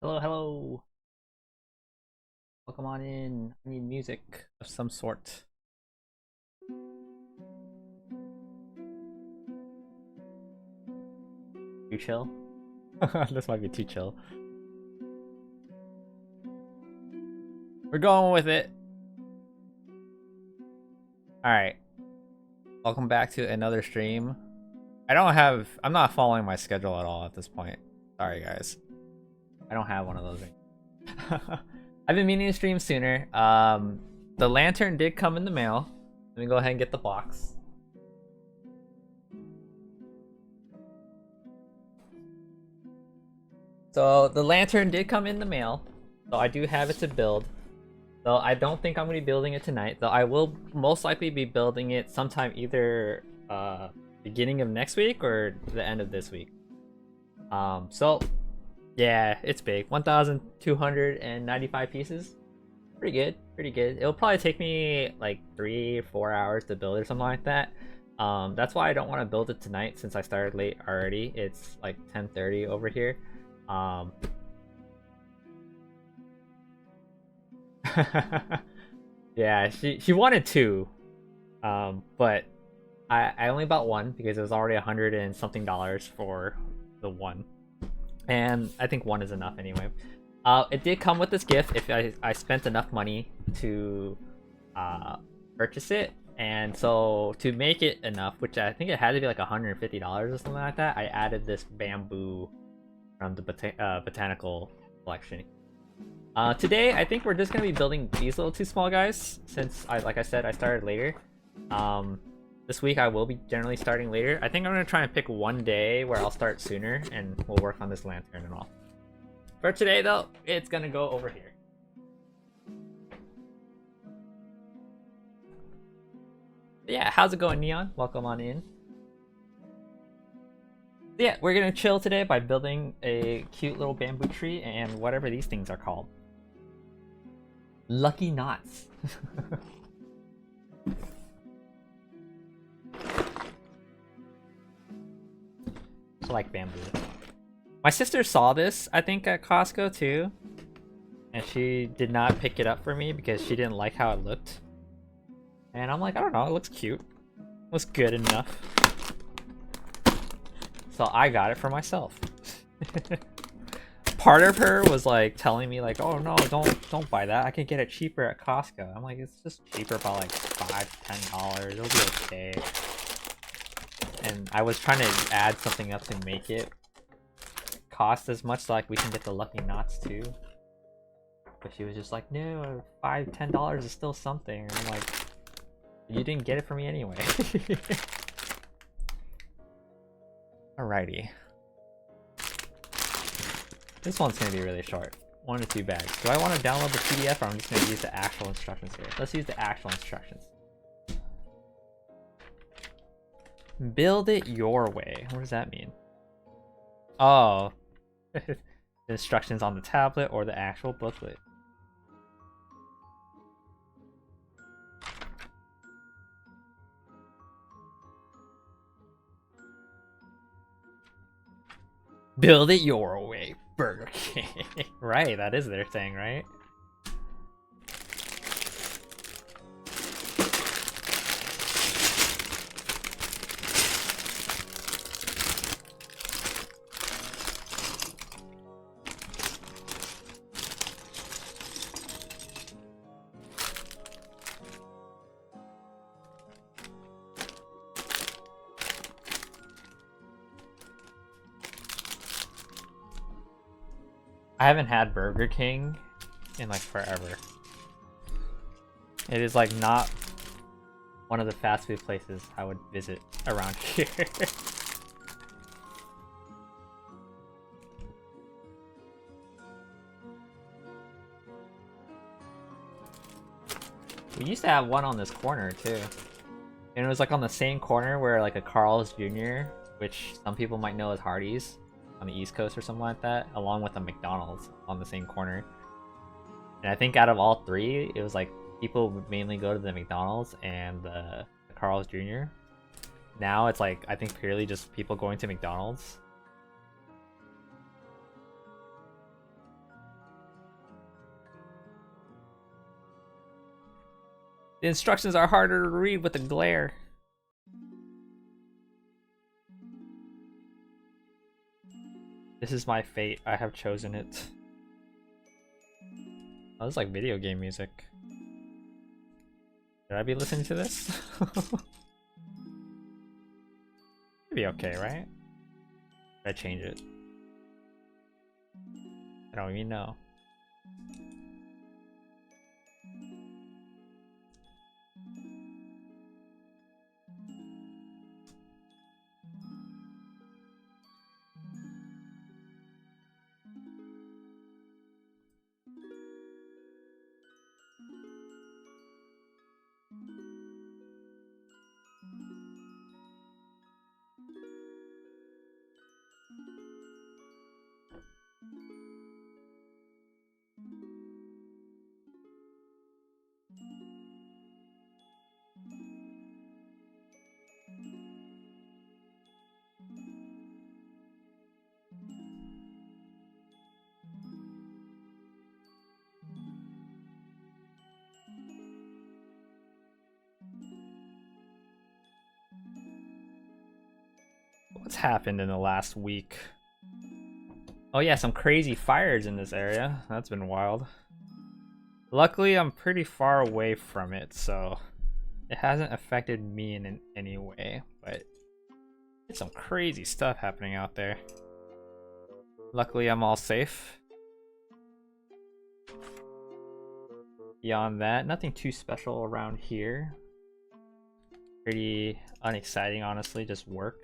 Hello, hello. Welcome on in. I need music of some sort. Too chill? This might be too chill. We're going with it. Alright. Welcome back to another stream. I'm not following my schedule at all at this point. Sorry, guys. I don't have one of those things. I've been meaning to stream sooner. The lantern did come in the mail. Let me go ahead and get the box. So the lantern did come in the mail, so I do have it to build. Though I don't think I'm going to be building it tonight, though I will most likely be building it sometime either beginning of next week or the end of this week. So yeah, it's big. 1,295 pieces. Pretty good, pretty good. It'll probably take me like 3 or 4 hours to build or something like that. That's why I don't want to build it tonight since I started late already. It's like 10:30 over here. Yeah, she wanted two, but I only bought one because it was already $100 and something for the one, and I think one is enough anyway. It did come with this gift if I spent enough money to purchase it, and so to make it enough, which I think it had to be like $150 or something like that, I added this bamboo from the botanical collection. Today, I think we're just gonna be building these little two small guys, since like I said, I started later. This week I will be generally starting later. I think I'm gonna try and pick one day where I'll start sooner, and we'll work on this lantern and all. For today, though, it's gonna go over here. Yeah, how's it going, Neon? Welcome on in. Yeah, we're gonna chill today by building a cute little bamboo tree and whatever these things are called. Lucky knots. I like bamboo. My sister saw this, I think, at Costco too, and she did not pick it up for me because she didn't like how it looked. And I'm like, I don't know, it looks cute. It looks good enough. So I got it for myself. Part of her was like telling me like, oh no, don't buy that. I can get it cheaper at Costco. I'm like, it's just cheaper by like $5 to $10. It'll be okay. And I was trying to add something up to make it cost as much so like we can get the lucky knots too. But she was just like, no, $5-10 is still something. And I'm like, you didn't get it for me anyway. Alrighty. This one's gonna be really short. 1 to 2 bags. Do I want to download the PDF or I'm just gonna use the actual instructions here? Let's use the actual instructions. Build it your way. What does that mean? Oh. The instructions on the tablet or the actual booklet. Build it your way, Burger King. Right, that is their thing, right? I haven't had Burger King in like forever. It is like not one of the fast food places I would visit around here. We used to have one on this corner too. And it was like on the same corner where like a Carl's Jr., which some people might know as Hardee's on the East Coast or something like that, along with a McDonald's on the same corner. And I think out of all three, it was like people would mainly go to the McDonald's and the Carl's Jr. Now it's like, I think purely just people going to McDonald's. The instructions are harder to read with the glare. This is my fate. I have chosen it. Oh, this is like video game music. Should I be listening to this? Should be okay, right? Should I change it? I don't even know. What's happened in the last week? Oh yeah, some crazy fires in this area. That's been wild. Luckily, I'm pretty far away from it, so it hasn't affected me in any way, but there's some crazy stuff happening out there. Luckily, I'm all safe. Beyond that, nothing too special around here. Pretty unexciting, honestly, just work.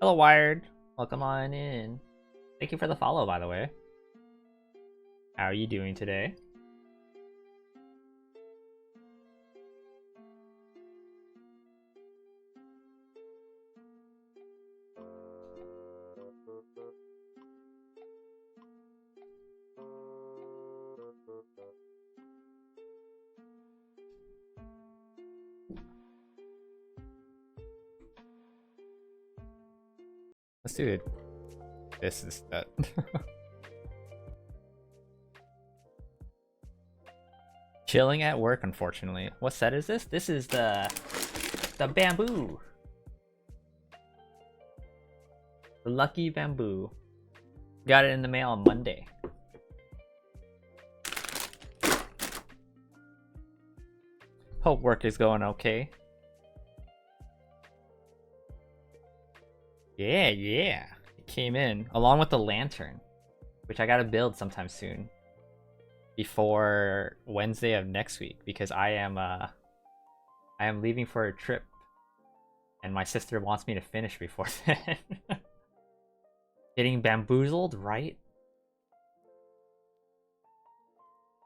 Hello, Wired. Welcome on in. Thank you for the follow, by the way. How are you doing today? Let's do it. This is that. Chilling at work, unfortunately. What set is this? This is the bamboo. The lucky bamboo. Got it in the mail on Monday. Hope work is going okay. Yeah, it came in along with the lantern, which I gotta build sometime soon, before Wednesday of next week, because I am leaving for a trip, and my sister wants me to finish before then. Getting bamboozled, right?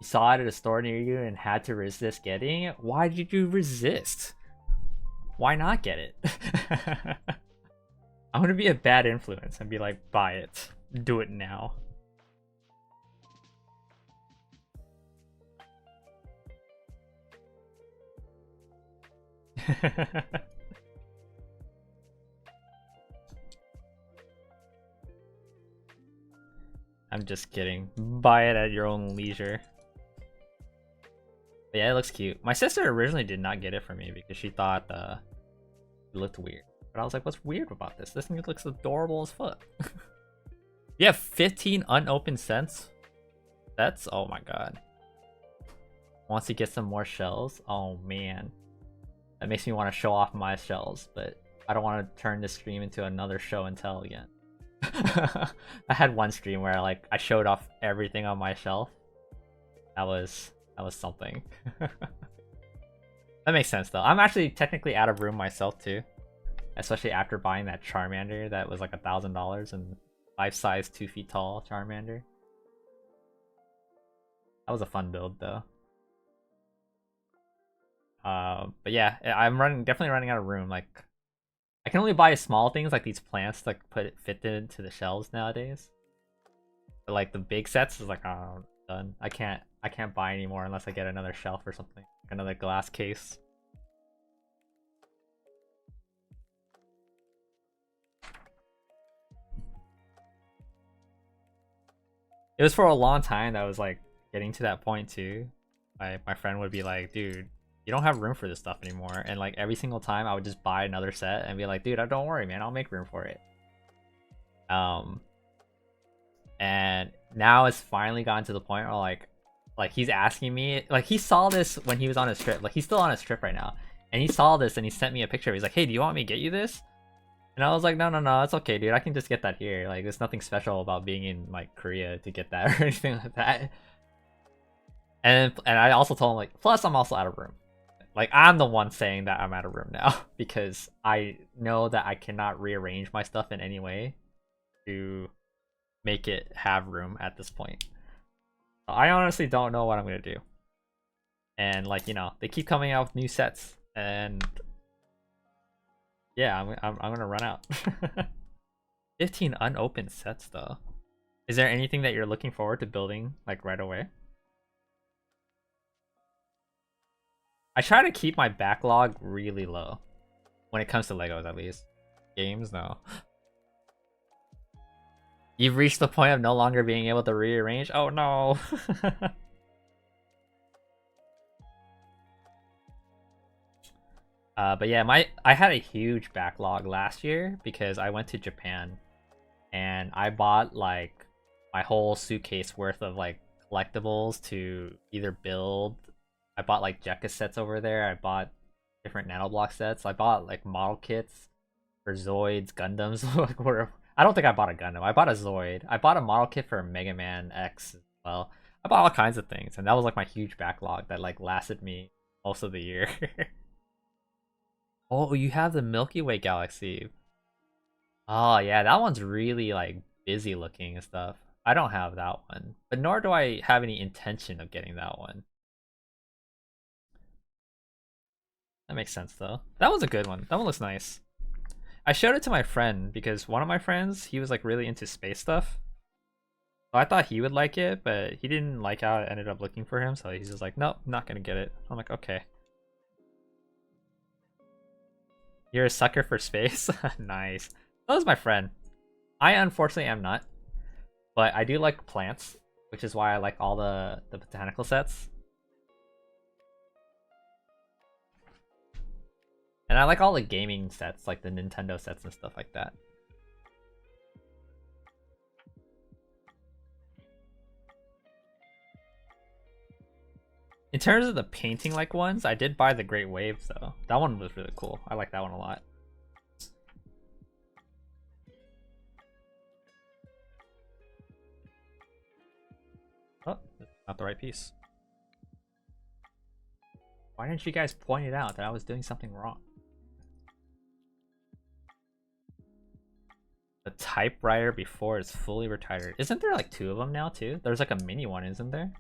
You saw it at a store near you and had to resist getting it. Why did you resist? Why not get it? I'm gonna be a bad influence and be like, buy it. Do it now. I'm just kidding. Buy it at your own leisure. But yeah, it looks cute. My sister originally did not get it for me because she thought it looked weird. But I was like, what's weird about this? This thing looks adorable as fuck. You have 15 unopened cents? That's, oh my god. Wants to get some more shells? Oh man. That makes me want to show off my shells, but I don't want to turn this stream into another show and tell again. I had one stream where I showed off everything on my shelf. That was something. That makes sense though. I'm actually technically out of room myself too. Especially after buying that Charmander that was like $1,000 and life size 2 feet tall Charmander. That was a fun build though. But yeah, I'm definitely running out of room. Like, I can only buy small things like these plants to fit into the shelves nowadays. But like the big sets is like, oh, done. I can't buy anymore unless I get another shelf or something, like another glass case. It was for a long time that was like getting to that point too. My friend would be like, dude, you don't have room for this stuff anymore. And like every single time I would just buy another set and be like, dude, don't worry, man, I'll make room for it. And now it's finally gotten to the point where like he's asking me, like he saw this when he was on his trip, like he's still on his trip right now, and he saw this and he sent me a picture. He's like, hey, do you want me to get you this? And I was like, no, it's okay, dude, I can just get that here. Like there's nothing special about being in like Korea to get that or anything like that. And I also told him like, plus I'm also out of room. Like I'm the one saying that I'm out of room now because I know that I cannot rearrange my stuff in any way to make it have room at this point. I honestly don't know what I'm gonna do. And like, you know, they keep coming out with new sets, and yeah, I'm gonna run out. 15 unopened sets though. Is there anything that you're looking forward to building like right away? I try to keep my backlog really low when it comes to Legos, at least. Games, no. You've reached the point of no longer being able to rearrange? Oh no. But yeah, I had a huge backlog last year because I went to Japan and I bought like my whole suitcase worth of like collectibles to either build. I bought like Jekka sets over there. I bought different nanoblock sets. I bought like model kits for Zoids, Gundams. Like where I don't think I bought a Gundam. I bought a Zoid. I bought a model kit for Mega Man X as well. I bought all kinds of things, and that was like my huge backlog that like lasted me most of the year. Oh, you have the Milky Way galaxy. Oh yeah, that one's really like busy looking and stuff. I don't have that one, but nor do I have any intention of getting that one. That makes sense though. That was a good one. That one looks nice. I showed it to my friend because one of my friends, he was like really into space stuff. So I thought he would like it, but he didn't like how it ended up looking for him, so he's just like, nope, not gonna get it. I'm like, okay. You're a sucker for space? Nice. That was my friend. I unfortunately am not, but I do like plants, which is why I like all the botanical sets. And I like all the gaming sets, like the Nintendo sets and stuff like that. In terms of the painting like ones, I did buy the Great Wave though. That one was really cool. I like that one a lot. Oh, not the right piece. Why didn't you guys point it out that I was doing something wrong? The typewriter before it's fully retired. Isn't there like two of them now too? There's like a mini one, isn't there?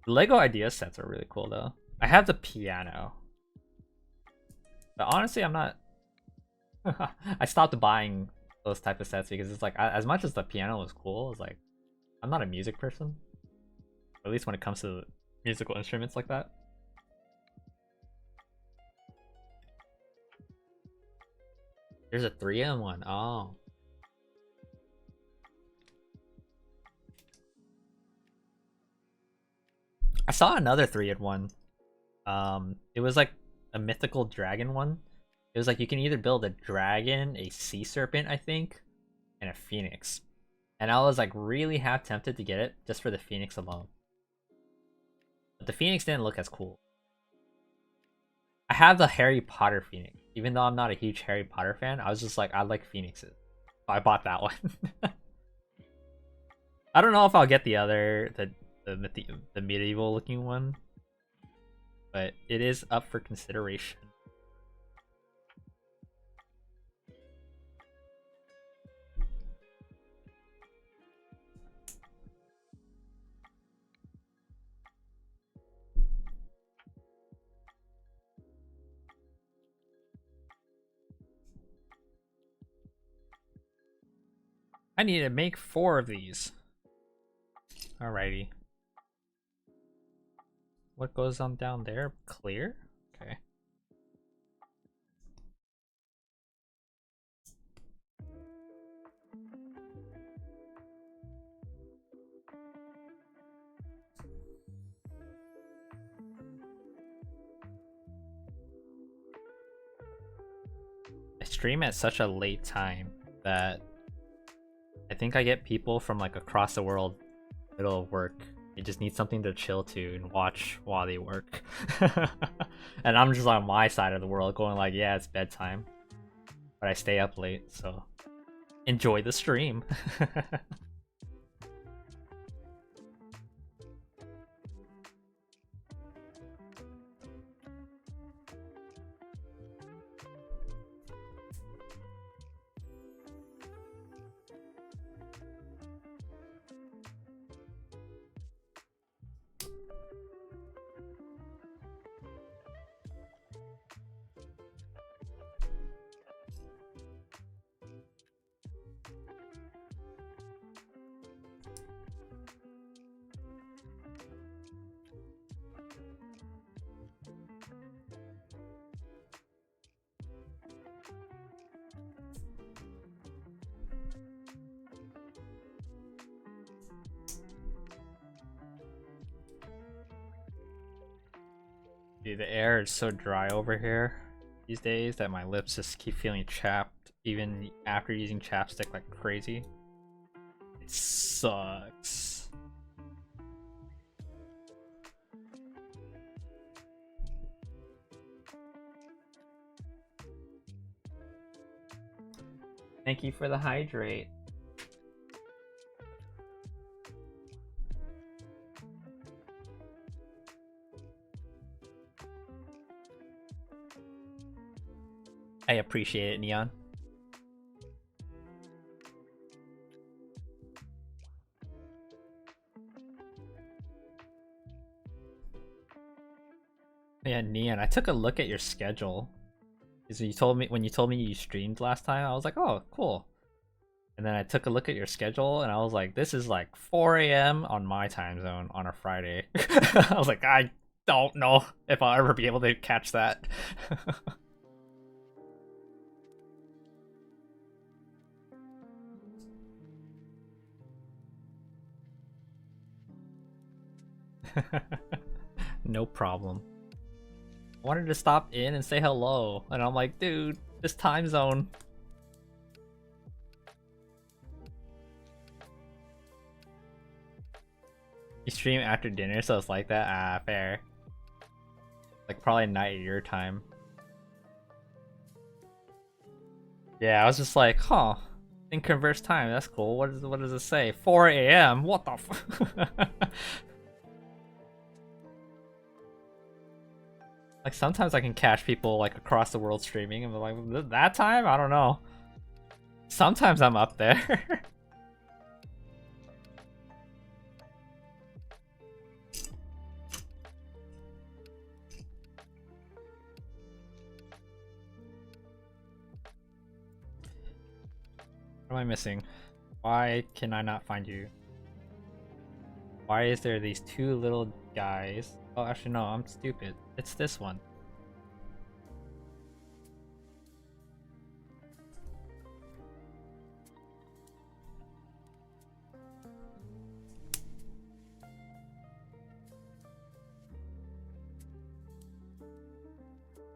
The Lego idea sets are really cool though. I have the piano. But honestly, I'm not... I stopped buying those type of sets because it's like, as much as the piano was cool, it's like, I'm not a music person. At least when it comes to musical instruments like that. There's a 3-in-1. Oh. I saw another 3-in-1. It was like a mythical dragon one. It was like you can either build a dragon, a sea serpent, I think, and a phoenix. And I was like really half tempted to get it just for the phoenix alone. But the phoenix didn't look as cool. I have the Harry Potter phoenix. Even though I'm not a huge Harry Potter fan, I was just like, I like phoenixes. So I bought that one. I don't know if I'll get the other, the medieval looking one. But it is up for consideration. I need to make 4 of these. Alrighty. What goes on down there? Clear? Okay. stream at such a late time that I think I get people from like across the world, middle of work. They just need something to chill to and watch while they work. And I'm just on my side of the world going like, yeah, it's bedtime. But I stay up late, so enjoy the stream. Dude, the air is so dry over here these days that my lips just keep feeling chapped even after using chapstick like crazy. It sucks. Thank you for the hydrate. I appreciate it, Neon. Yeah, Neon, I took a look at your schedule. So you told me when you told me you streamed last time, I was like, oh, cool. And then I took a look at your schedule and I was like, this is like 4 a.m. on my time zone on a Friday. I was like, I don't know if I'll ever be able to catch that. No problem. I wanted to stop in and say hello, and I'm like, dude, this time zone. You stream after dinner, so it's like that? Ah, fair. Like probably night at your time. Yeah, I was just like, huh. In converse time, that's cool. What does it say? 4 a.m. What the f Like sometimes I can catch people like across the world streaming and like that time? I don't know. Sometimes I'm up there. What am I missing? Why can I not find you? Why is there these two little guys? Oh, actually no, I'm stupid. It's this one.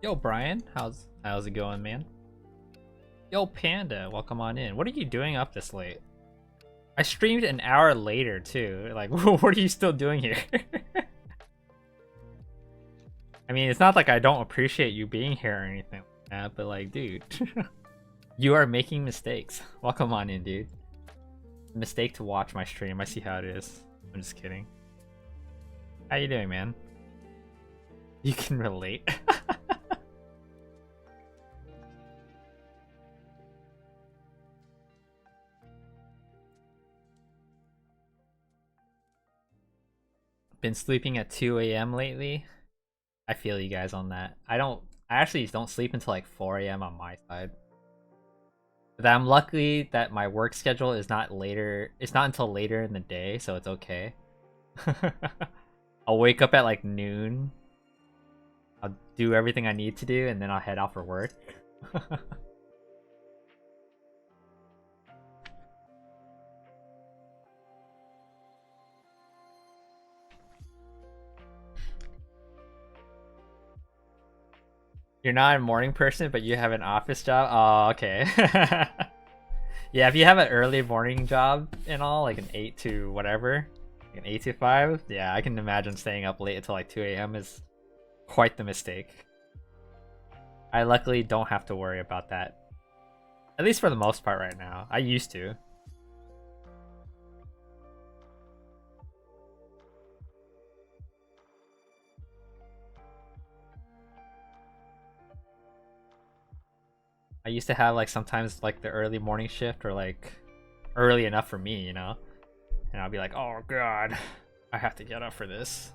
Yo, Brian, how's it going, man? Yo, Panda, welcome on in. What are you doing up this late? I streamed an hour later too. Like, what are you still doing here? I mean, it's not like I don't appreciate you being here or anything like that, but like, dude, you are making mistakes. Welcome on in, dude. Mistake to watch my stream. I see how it is. I'm just kidding. How you doing, man? You can relate. Been sleeping at 2 a.m. lately. I feel you guys on that. I actually don't sleep until like 4 a.m. on my side. But I'm lucky that my work schedule is not later. It's not until later in the day, so it's okay. I'll wake up at like noon. I'll do everything I need to do, and then I'll head out for work. You're not a morning person, but you have an office job? Oh, okay. Yeah, if you have an early morning job and all, like an 8 to whatever, like an 8 to 5, yeah, I can imagine staying up late until like 2 a.m. is quite the mistake. I luckily don't have to worry about that. At least for the most part right now. I used to. I used to have like sometimes like the early morning shift or like early enough for me, you know? And I'll be like, oh god, I have to get up for this.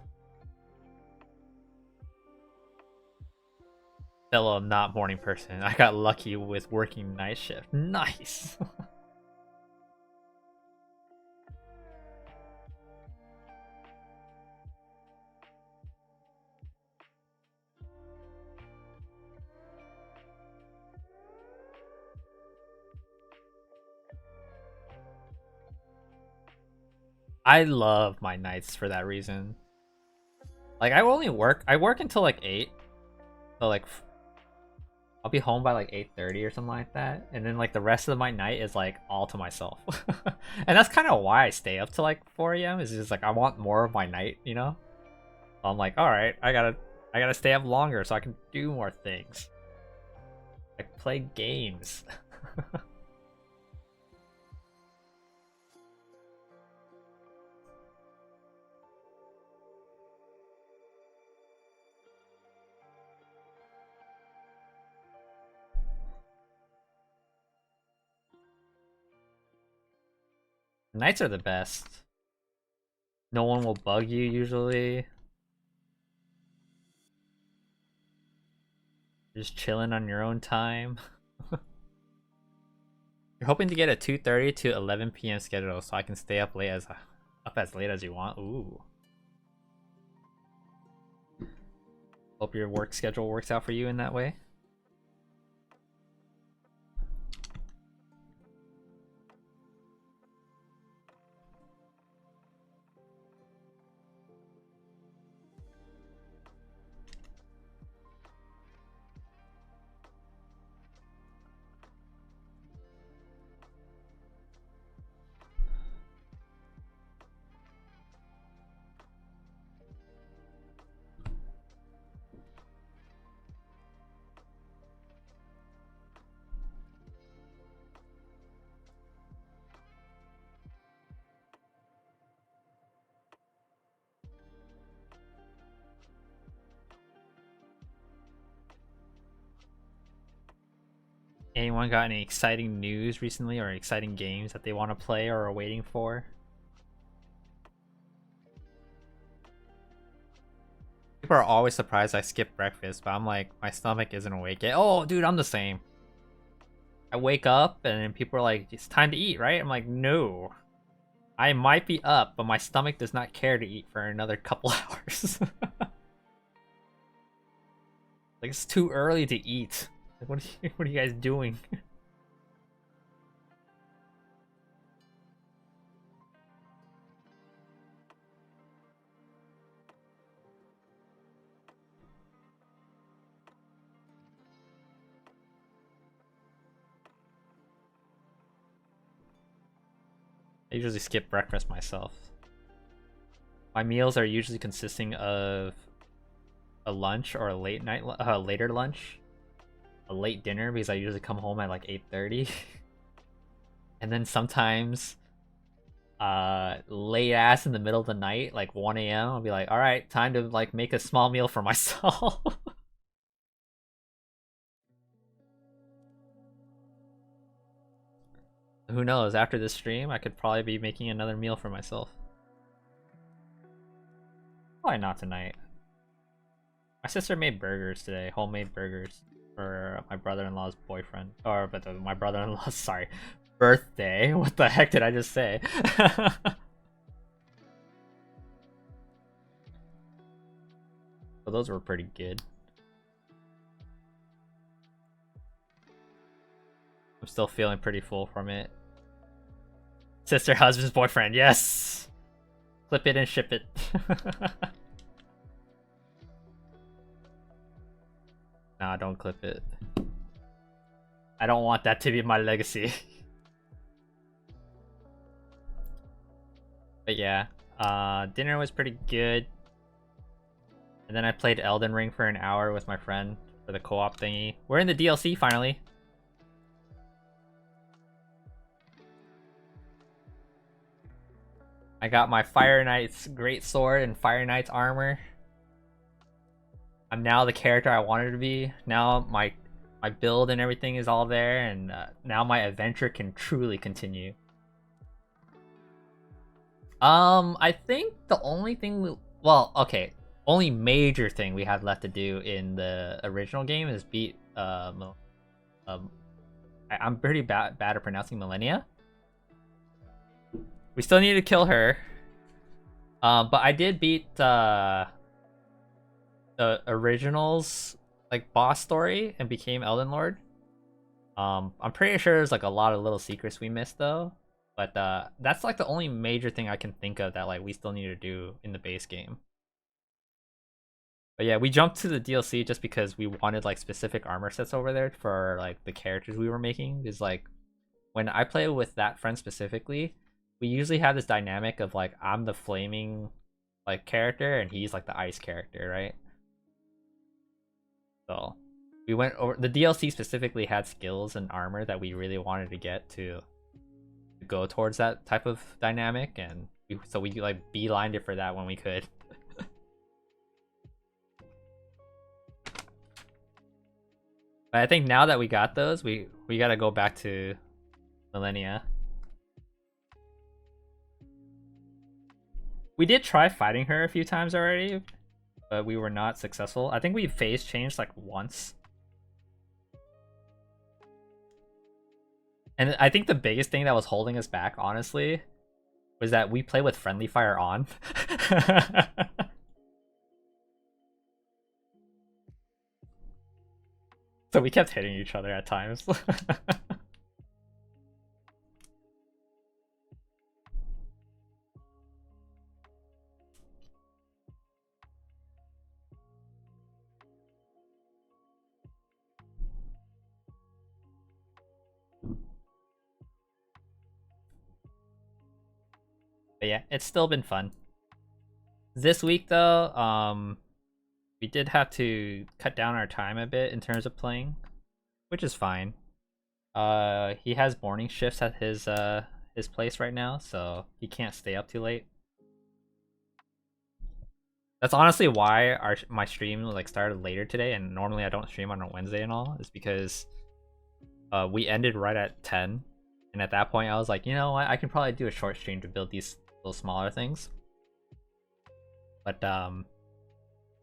Fellow not morning person. I got lucky with working night shift. Nice. I love my nights for that reason. Like I work until like 8. So like I'll be home by like 8:30 or something like that. And then like the rest of my night is like all to myself. And that's kind of why I stay up till like 4 a.m. is just like I want more of my night, you know? So I'm like, all right, I gotta stay up longer so I can do more things. Like play games. Nights are the best. No one will bug you usually. Just chilling on your own time. You're hoping to get a 2:30 to 11 p.m. schedule so I can stay up as late as you want. Ooh. Hope your work schedule works out for you in that way. Anyone got any exciting news recently or exciting games that they want to play or are waiting for? People are always surprised I skip breakfast, but I'm like, my stomach isn't awake yet. Oh, dude, I'm the same. I wake up and then people are like, it's time to eat, right? I'm like, no. I might be up, but my stomach does not care to eat for another couple hours. Like, it's too early to eat. Like, what are you guys doing? I usually skip breakfast myself. My meals are usually consisting of a lunch or a later lunch, a late dinner because I usually come home at like 8:30, and then sometimes late ass in the middle of the night, like 1 a.m. I'll be like, all right, time to like make a small meal for myself. Who knows? After this stream, I could probably be making another meal for myself. Probably not tonight. My sister made burgers today, homemade burgers for my brother-in-law's boyfriend, or but my brother-in-law's sorry, birthday. What the heck did I just say? So those were pretty good. I'm still feeling pretty full from it. Sister, husband's boyfriend, yes! Clip it and ship it. Nah, don't clip it. I don't want that to be my legacy. But yeah, dinner was pretty good. And then I played Elden Ring for an hour with my friend for the co-op thingy. We're in the DLC finally. I got my Fire Knight's great sword and Fire Knight's armor. I'm now the character I wanted to be. Now my build and everything is all there, and now my adventure can truly continue. I think the only thing only major thing we have left to do in the original game is beat I'm pretty bad at pronouncing Millennia. We still need to kill her. But I did beat the originals like boss story and became Elden Lord. I'm pretty sure there's like a lot of little secrets we missed though. But that's like the only major thing I can think of that like we still need to do in the base game. But yeah, we jumped to the DLC just because we wanted like specific armor sets over there for like the characters we were making. Because like when I play with that friend specifically, we usually have this dynamic of like I'm the flaming like character and he's like the ice character, right? So we went over the DLC specifically had skills and armor that we really wanted to get to go towards that type of dynamic, and so we like beelined it for that when we could. But I think now that we got those, we gotta go back to Millennia. We did try fighting her a few times already, but we were not successful. I think we phase changed like once. And I think the biggest thing that was holding us back, honestly, was that we play with friendly fire on. So we kept hitting each other at times. But yeah, it's still been fun. This week though, we did have to cut down our time a bit in terms of playing, which is fine. He has morning shifts at his place right now, so he can't stay up too late. That's honestly why my stream like started later today, and normally I don't stream on a Wednesday and all, is because we ended right at 10, and at that point I was like, you know what, I can probably do a short stream to build these little smaller things. But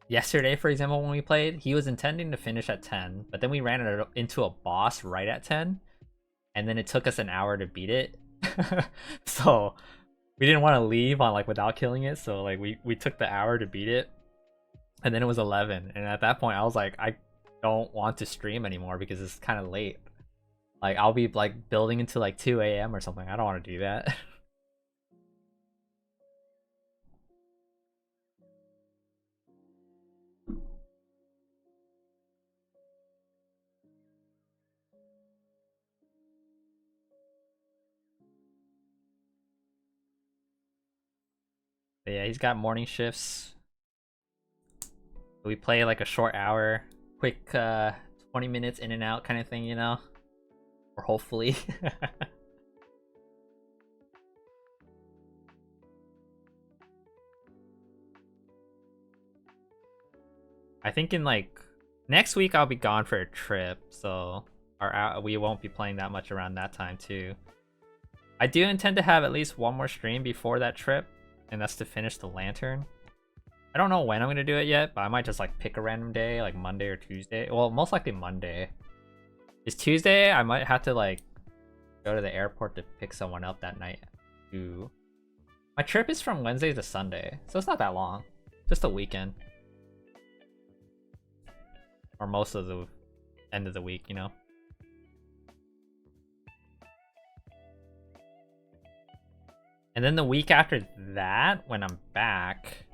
yesterday, for example, when we played, he was intending to finish at 10, but then we ran into a boss right at 10, and then it took us an hour to beat it. So we didn't want to leave on like without killing it, so like we took the hour to beat it, and then it was 11, and at that point I was like, I don't want to stream anymore because it's kind of late. Like I'll be like building into like 2 a.m. or something. I don't want to do that. But yeah, he's got morning shifts. We play like a short hour, quick 20 minutes in and out kind of thing, you know? Or hopefully. I think in like next week I'll be gone for a trip, so we won't be playing that much around that time too. I do intend to have at least one more stream before that trip, and that's to finish the Lantern. I don't know when I'm gonna do it yet, but I might just like pick a random day, like Monday or Tuesday. Well, most likely Monday. Is Tuesday? I might have to like go to the airport to pick someone up that night. Ooh. My trip is from Wednesday to Sunday, so it's not that long. Just a weekend. Or most of the end of the week, you know? And then the week after that, when I'm back,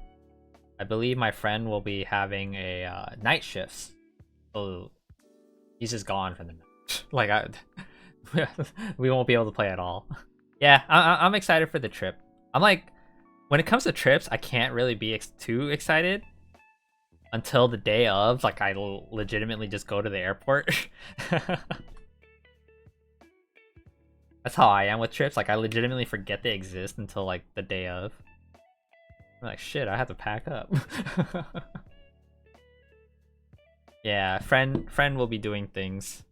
I believe my friend will be having a night shifts. So He's just gone from the match. Like we won't be able to play at all. Yeah, I'm excited for the trip. I'm like, when it comes to trips, I can't really be too excited until the day of. Like, I legitimately just go to the airport. That's how I am with trips. Like, I legitimately forget they exist until like the day of. I'm like, shit, I have to pack up. Yeah, friend will be doing things.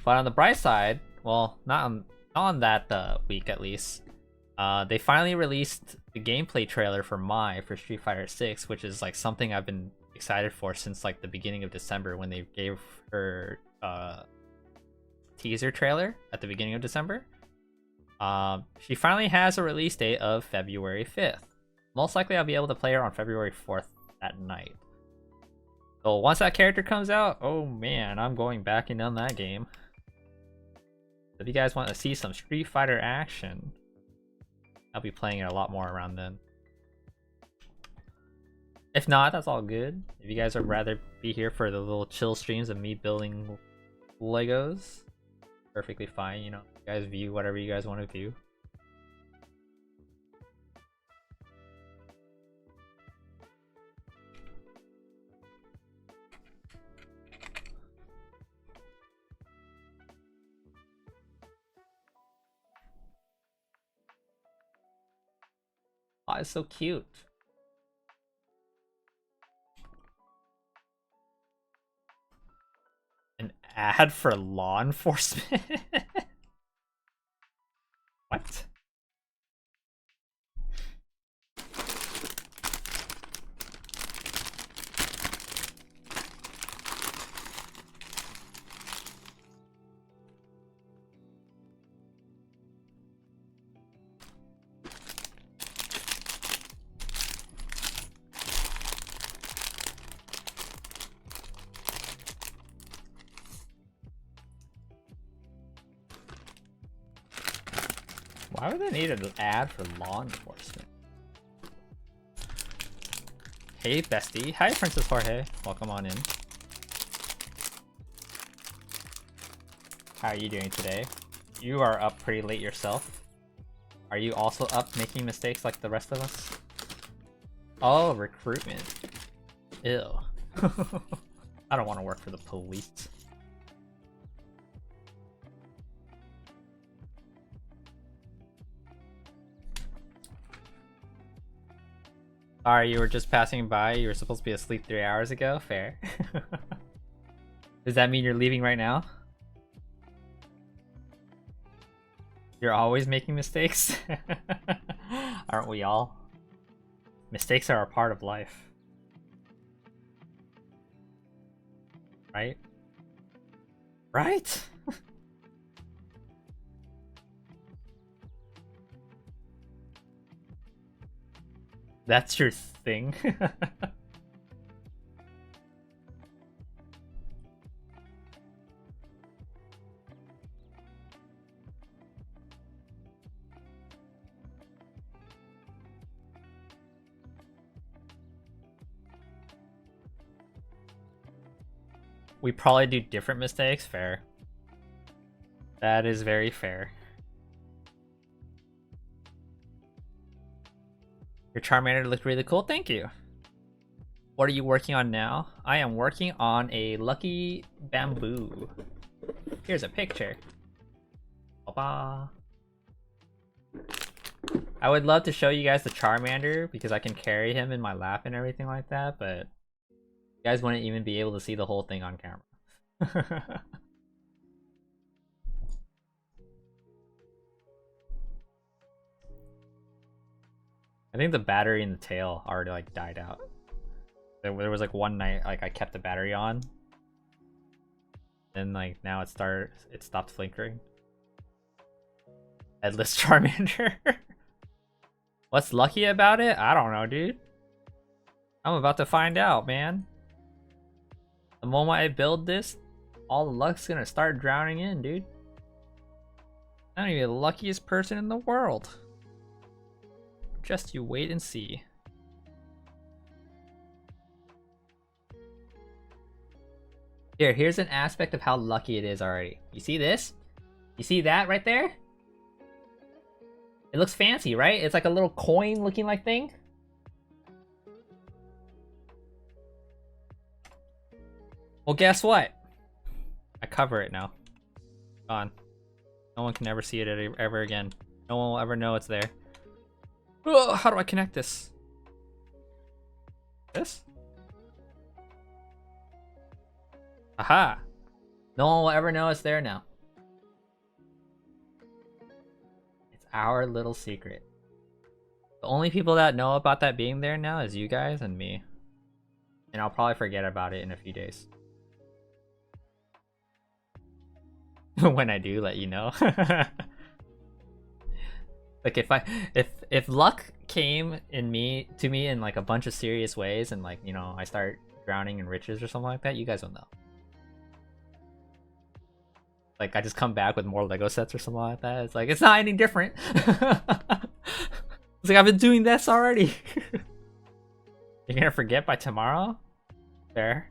But on the bright side, well, not on that week at least. They finally released the gameplay trailer for for Street Fighter 6, which is like something I've been excited for since like the beginning of December when they gave her teaser trailer at the beginning of December. She finally has a release date of February 5th. Most likely I'll be able to play her on February 4th that night. So once that character comes out, oh man, I'm going back and on that game. If you guys want to see some Street Fighter action, I'll be playing it a lot more around then. If not, that's all good. If you guys would rather be here for the little chill streams of me building Legos, perfectly fine. You know, you guys view whatever you guys want to view. Oh, it's so cute. An ad for law enforcement? What? Why would they need an ad for law enforcement? Hey, bestie. Hi, Princess Jorge. Welcome on in. How are you doing today? You are up pretty late yourself. Are you also up making mistakes like the rest of us? Oh, recruitment. Ew. I don't want to work for the police. Sorry, you were just passing by. You were supposed to be asleep 3 hours ago. Fair. Does that mean you're leaving right now? You're always making mistakes? Aren't we all? Mistakes are a part of life. Right? Right? That's your thing? We probably do different mistakes. Fair. That is very fair. Your Charmander looked really cool. Thank you. What are you working on now? I am working on a Lucky Bamboo. Here's a picture. Ba-ba. I would love to show you guys the Charmander because I can carry him in my lap and everything like that, but you guys wouldn't even be able to see the whole thing on camera. I think the battery in the tail already like died out. There was like one night like I kept the battery on, and like now it stopped flickering. Headless Charmander. What's lucky about it? I don't know, dude. I'm about to find out, man. The moment I build this, all the luck's gonna start drowning in, dude. I'm gonna be the luckiest person in the world. Just you wait and see. Here's an aspect of how lucky it is already. You see this? You see that right there? It looks fancy, right? It's like a little coin looking like thing. Well, guess what? I cover it now. Gone. No one can ever see it ever again. No one will ever know it's there. Oh, how do I connect this? This? Aha! No one will ever know it's there now. It's our little secret. The only people that know about that being there now is you guys and me. And I'll probably forget about it in a few days. When I do, let you know. Like if luck came in me to me in like a bunch of serious ways, and like, you know, I start drowning in riches or something like that, you guys will know. Like I just come back with more Lego sets or something like that. It's like it's not any different. It's like I've been doing this already. You're gonna forget by tomorrow? Fair.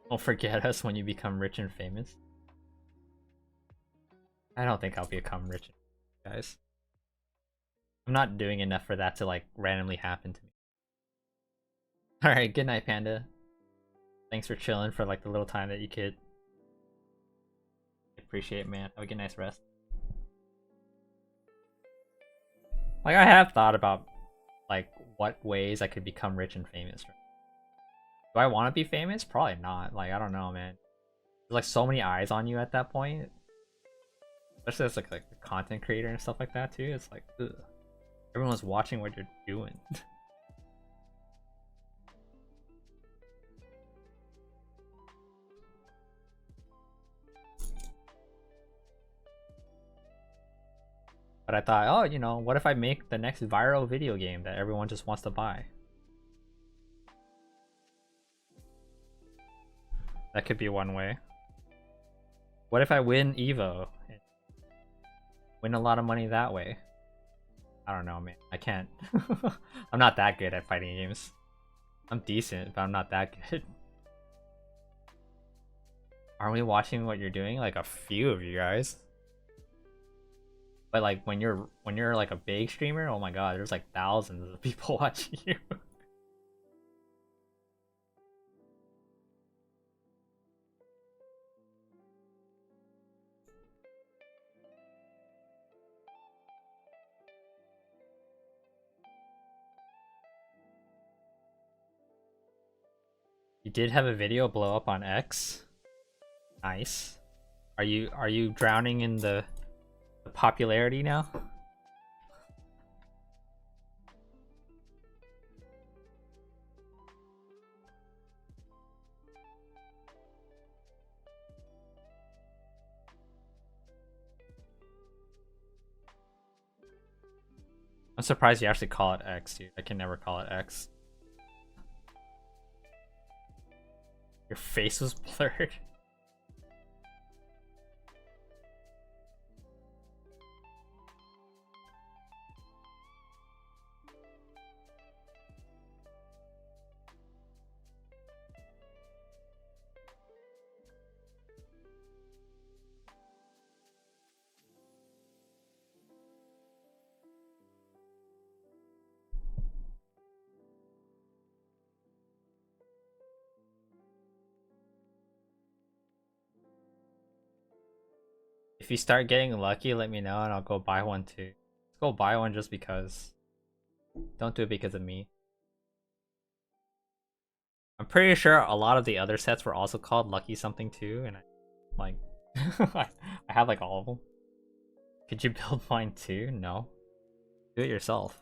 Don't forget us when you become rich and famous. I don't think I'll become rich, guys. I'm not doing enough for that to like randomly happen to me. Alright, good night, Panda. Thanks for chilling for like the little time that you could. Appreciate it, man. Have a good night's rest. Like I have thought about like what ways I could become rich and famous. Do I want to be famous? Probably not. Like I don't know, man. There's like so many eyes on you at that point. Especially as like a content creator and stuff like that too. It's like, ugh. Everyone's watching what you're doing. But I thought, oh, you know, what if I make the next viral video game that everyone just wants to buy? That could be one way. What if I win EVO? And win a lot of money that way? I don't know, man. I can't. I'm not that good at fighting games. I'm decent, but I'm not that good. Are we watching what you're doing? Like a few of you guys. But like when you're like a big streamer, oh my god, there's like thousands of people watching you. You did have a video blow up on X. Nice. Are you drowning in the popularity now? I'm surprised you actually call it X, dude. I can never call it X. Your face was blurred. If you start getting lucky, let me know and I'll go buy one too. Let's go buy one just because. Don't do it because of me. I'm pretty sure a lot of the other sets were also called Lucky something too, and I like I have like all of them. Could you build mine too? No. Do it yourself.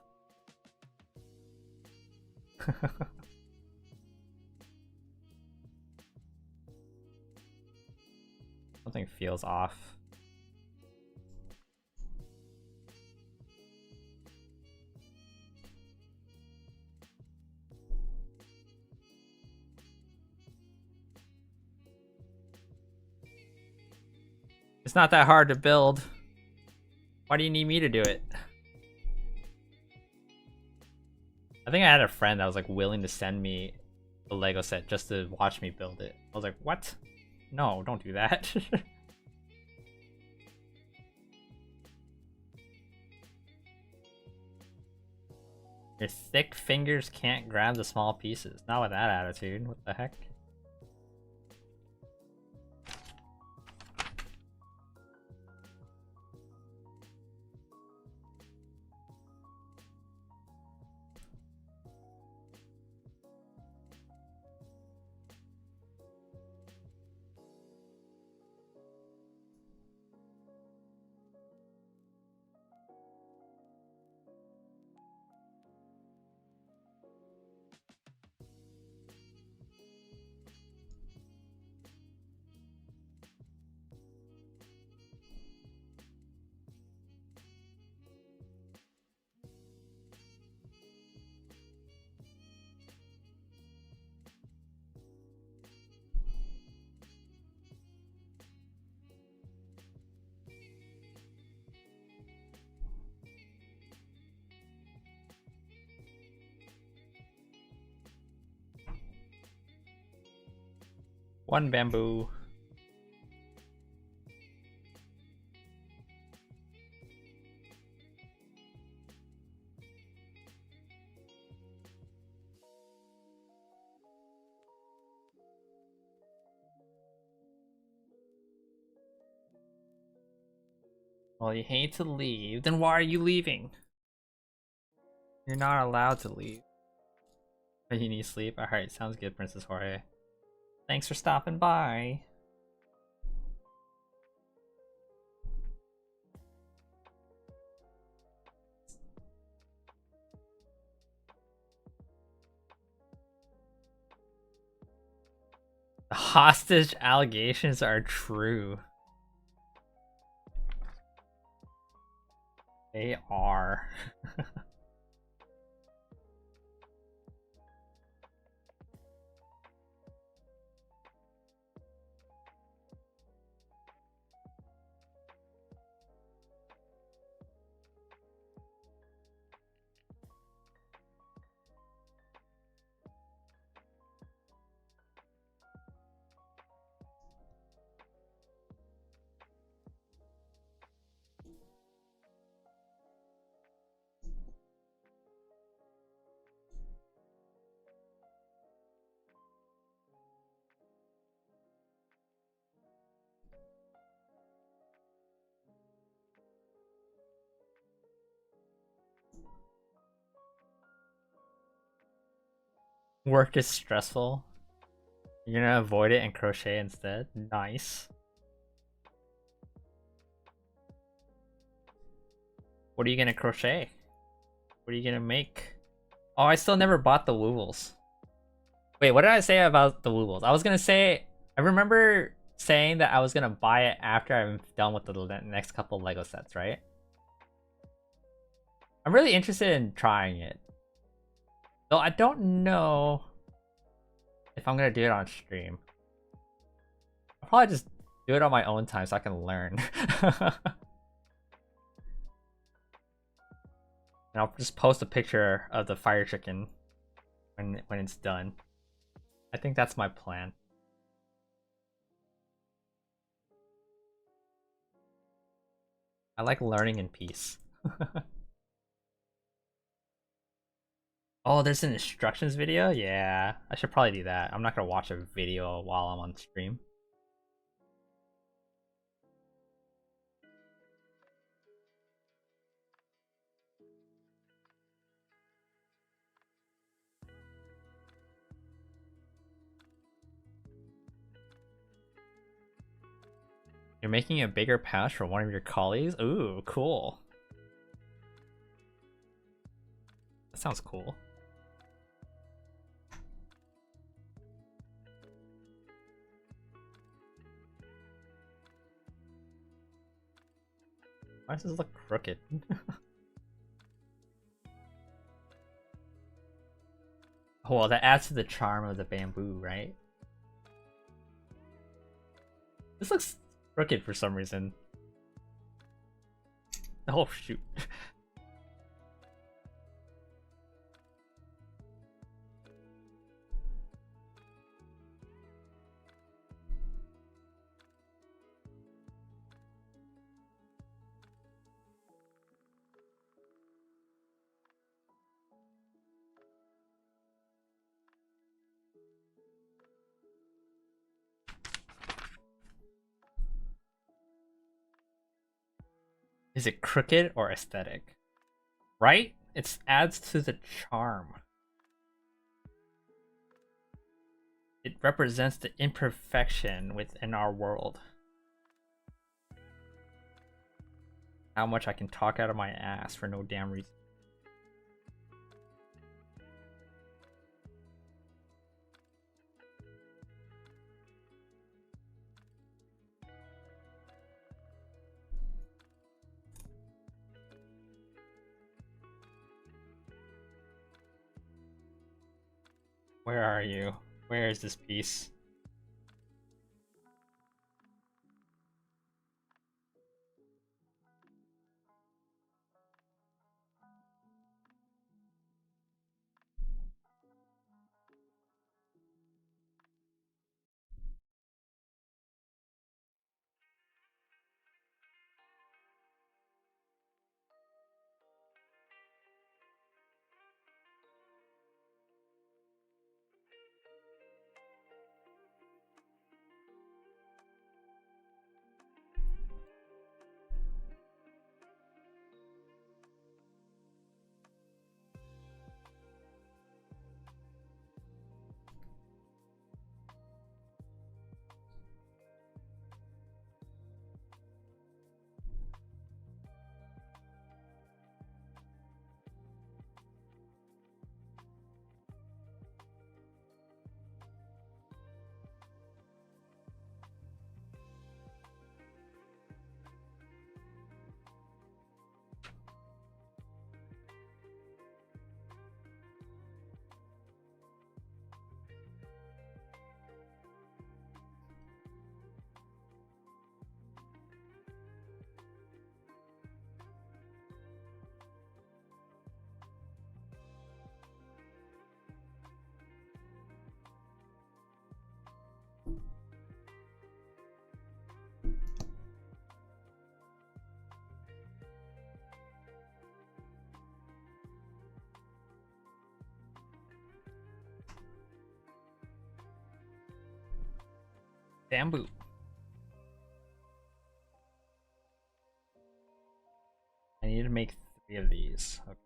Something feels off. It's not that hard to build. Why do you need me to do it? I think I had a friend that was like willing to send me a Lego set just to watch me build it. I was like, what? No, don't do that. Your thick fingers can't grab the small pieces. Not with that attitude. What the heck? One bamboo. Well, you hate to leave. Then why are you leaving? You're not allowed to leave. You need sleep? Alright, sounds good, Princess Jorge. Thanks for stopping by. The hostage allegations are true. They are. Work is stressful. You're gonna avoid it and crochet instead. Nice. What are you gonna crochet? What are you gonna make? Oh, I still never bought the Woobles. Wait, what did I say about the Woobles? I was gonna say, I remember saying that I was gonna buy it after I'm done with the next couple Lego sets, right? I'm really interested in trying it. Though I don't know if I'm gonna do it on stream. I'll probably just do it on my own time so I can learn. And I'll just post a picture of the fire chicken when it's done. I think that's my plan. I like learning in peace. Oh, there's an instructions video? Yeah, I should probably do that. I'm not gonna watch a video while I'm on stream. You're making a bigger pouch for one of your colleagues? Ooh, cool. That sounds cool. Why does this look crooked? Oh, well, that adds to the charm of the bamboo, right? This looks crooked for some reason. Oh shoot. Is it crooked or aesthetic? Right? It adds to the charm. It represents the imperfection within our world. How much I can talk out of my ass for no damn reason. Where are you? Where is this piece? Bamboo. I need to make 3 of these. Okay.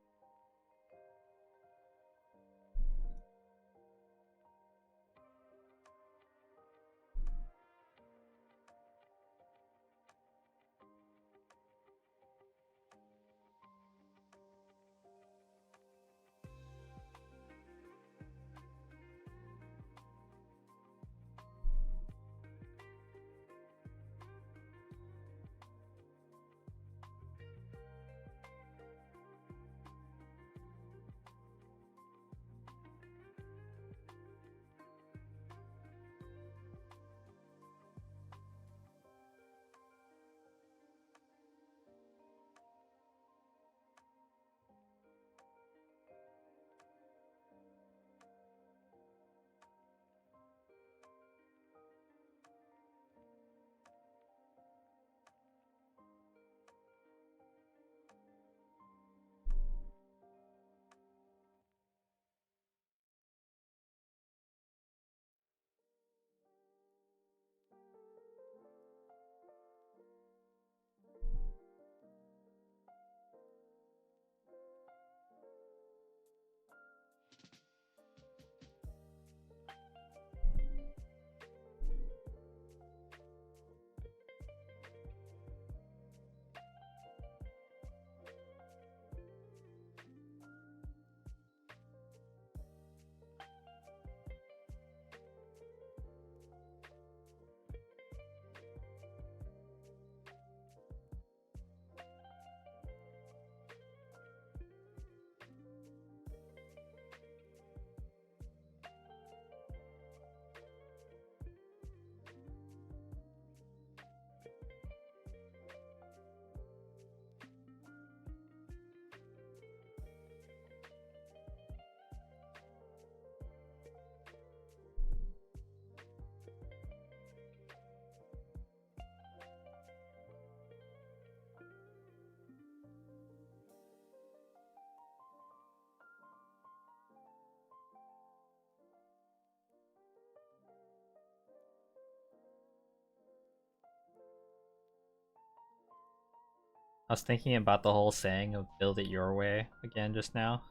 I was thinking about the whole saying of "build it your way" again just now.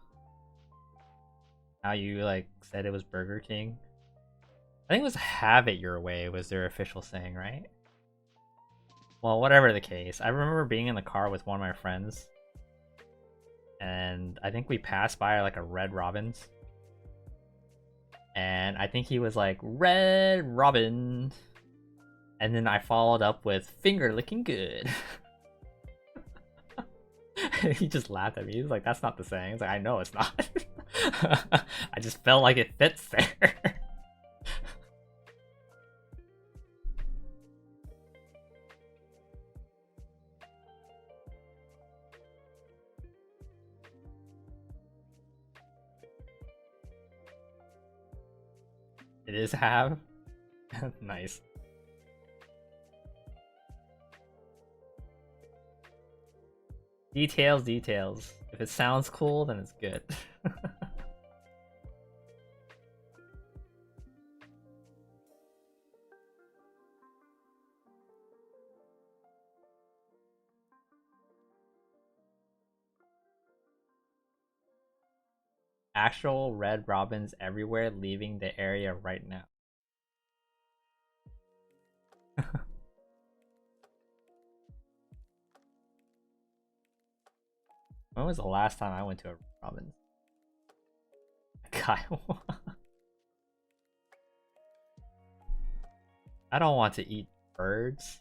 How you like said it was Burger King. I think it was "have it your way" was their official saying, right? Well, whatever the case, I remember being in the car with one of my friends, and I think we passed by like a Red Robin's, and I think he was like Red Robin, and then I followed up with "finger licking good." He just laughed at me. He was like, "That's not the saying." It's like, "I know it's not." I just felt like it fits there. It is have. Nice. Details, details. If it sounds cool, then it's good. Actual red robins everywhere leaving the area right now. When was the last time I went to a robin? Kyle. I don't want to eat birds.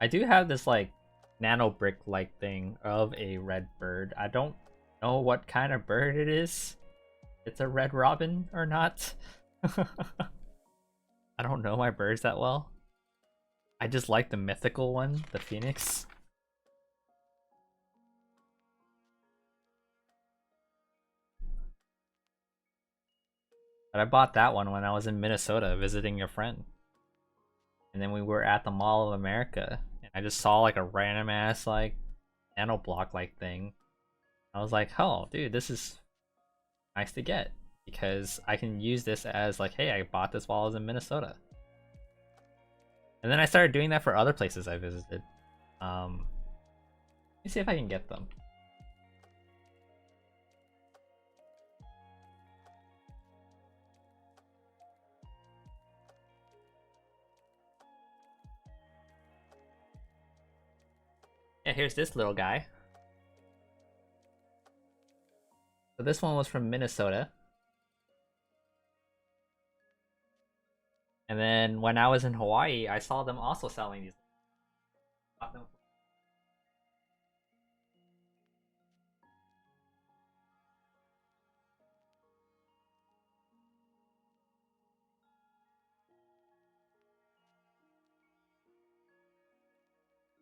I do have this like nano brick like thing of a red bird. I don't know what kind of bird it is. It's a red robin or not. I don't know my birds that well. I just like the mythical one, the phoenix. But I bought that one when I was in Minnesota visiting a friend. And then we were at the Mall of America. And I just saw like a random ass like nano block like thing. I was like, oh dude, this is nice to get. Because I can use this as like, hey, I bought this while I was in Minnesota. And then I started doing that for other places I visited. Let me see if I can get them. Yeah, here's this little guy. So this one was from Minnesota. And then when I was in Hawaii, I saw them also selling these.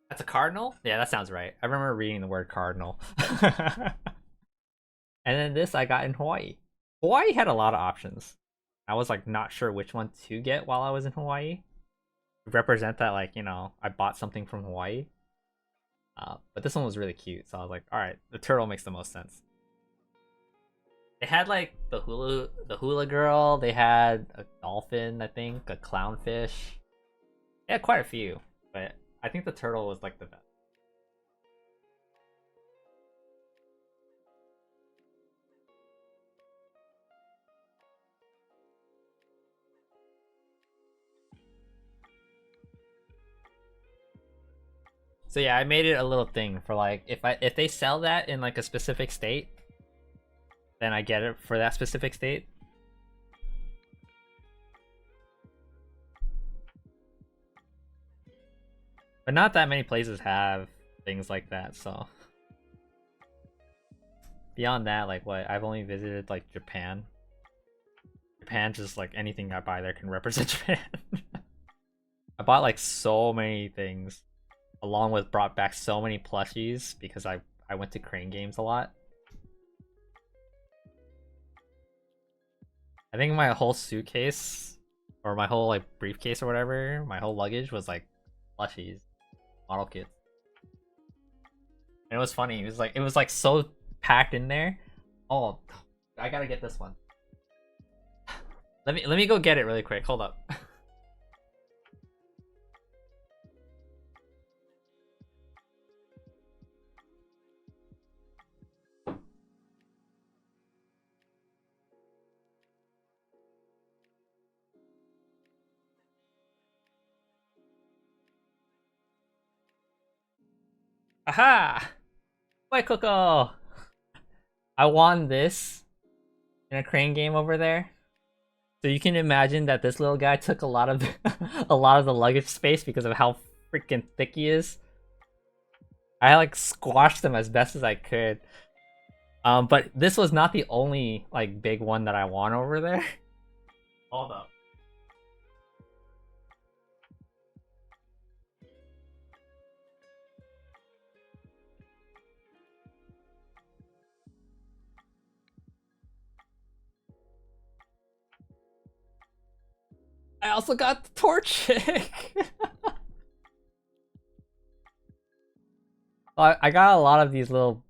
That's a cardinal? Yeah, that sounds right. I remember reading the word cardinal. And then this I got in Hawaii. Hawaii had a lot of options. I was like not sure which one to get while I was in Hawaii. To represent that like, you know, I bought something from Hawaii. But this one was really cute, so I was like, all right, the turtle makes the most sense. They had like the hula girl. They had a dolphin, I think, a clownfish. They had quite a few, but I think the turtle was like the best. So yeah, I made it a little thing for like if they sell that in like a specific state, then I get it for that specific state. But not that many places have things like that, so beyond that, like what I've only visited like Japan. Japan just like anything I buy there can represent Japan. I bought like so many things, along with brought back so many plushies because I went to Crane Games a lot. I think my whole suitcase, or my whole like briefcase or whatever, my whole luggage was like plushies, model kits. And it was funny. It was like so packed in there. Oh, I gotta get this one. Let me go get it really quick. Hold up. Aha! Wait, Coco! I won this in a crane game over there. So you can imagine that this little guy took a lot of a lot of the luggage space because of how freaking thick he is. I like squashed him as best as I could. But this was not the only like big one that I won over there. Hold up. I also got the Torchic. I got a lot of these little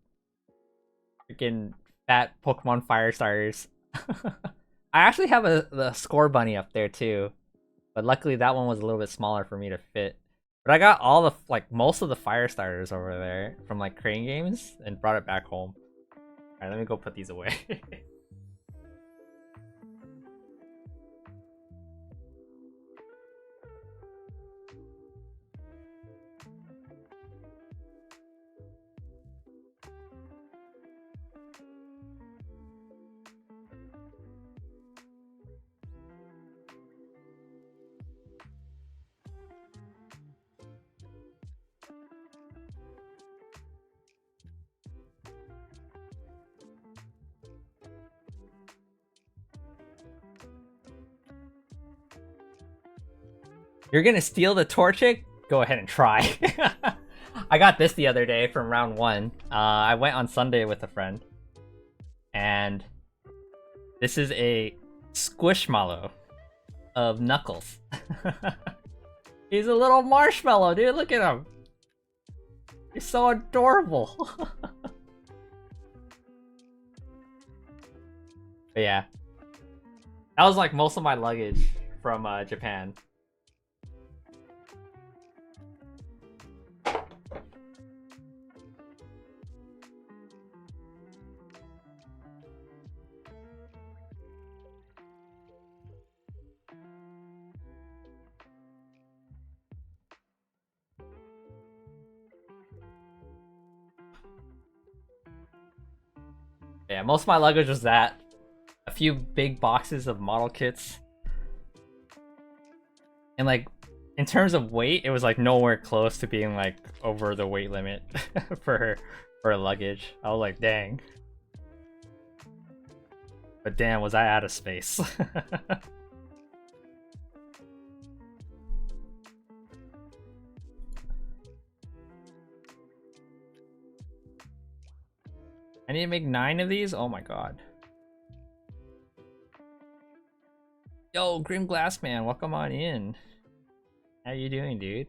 freaking fat Pokemon Fire Starters. I actually have the Score Bunny up there too, but luckily that one was a little bit smaller for me to fit. But I got all the like most of the Fire Starters over there from like Crane Games and brought it back home. Alright, let me go put these away. You're gonna steal the Torchic? Go ahead and try. I got this the other day from round 1. I went on Sunday with a friend. And this is a Squishmallow of Knuckles. He's a little marshmallow, dude. Look at him. He's so adorable. But yeah. That was like most of my luggage from Japan. Yeah, most of my luggage was that. A few big boxes of model kits. And like, in terms of weight, it was like nowhere close to being like over the weight limit for luggage. I was like, dang. But damn, was I out of space. I need to make 9 of these? Oh my god. Yo, Grim Glassman, welcome on in. How you doing, dude?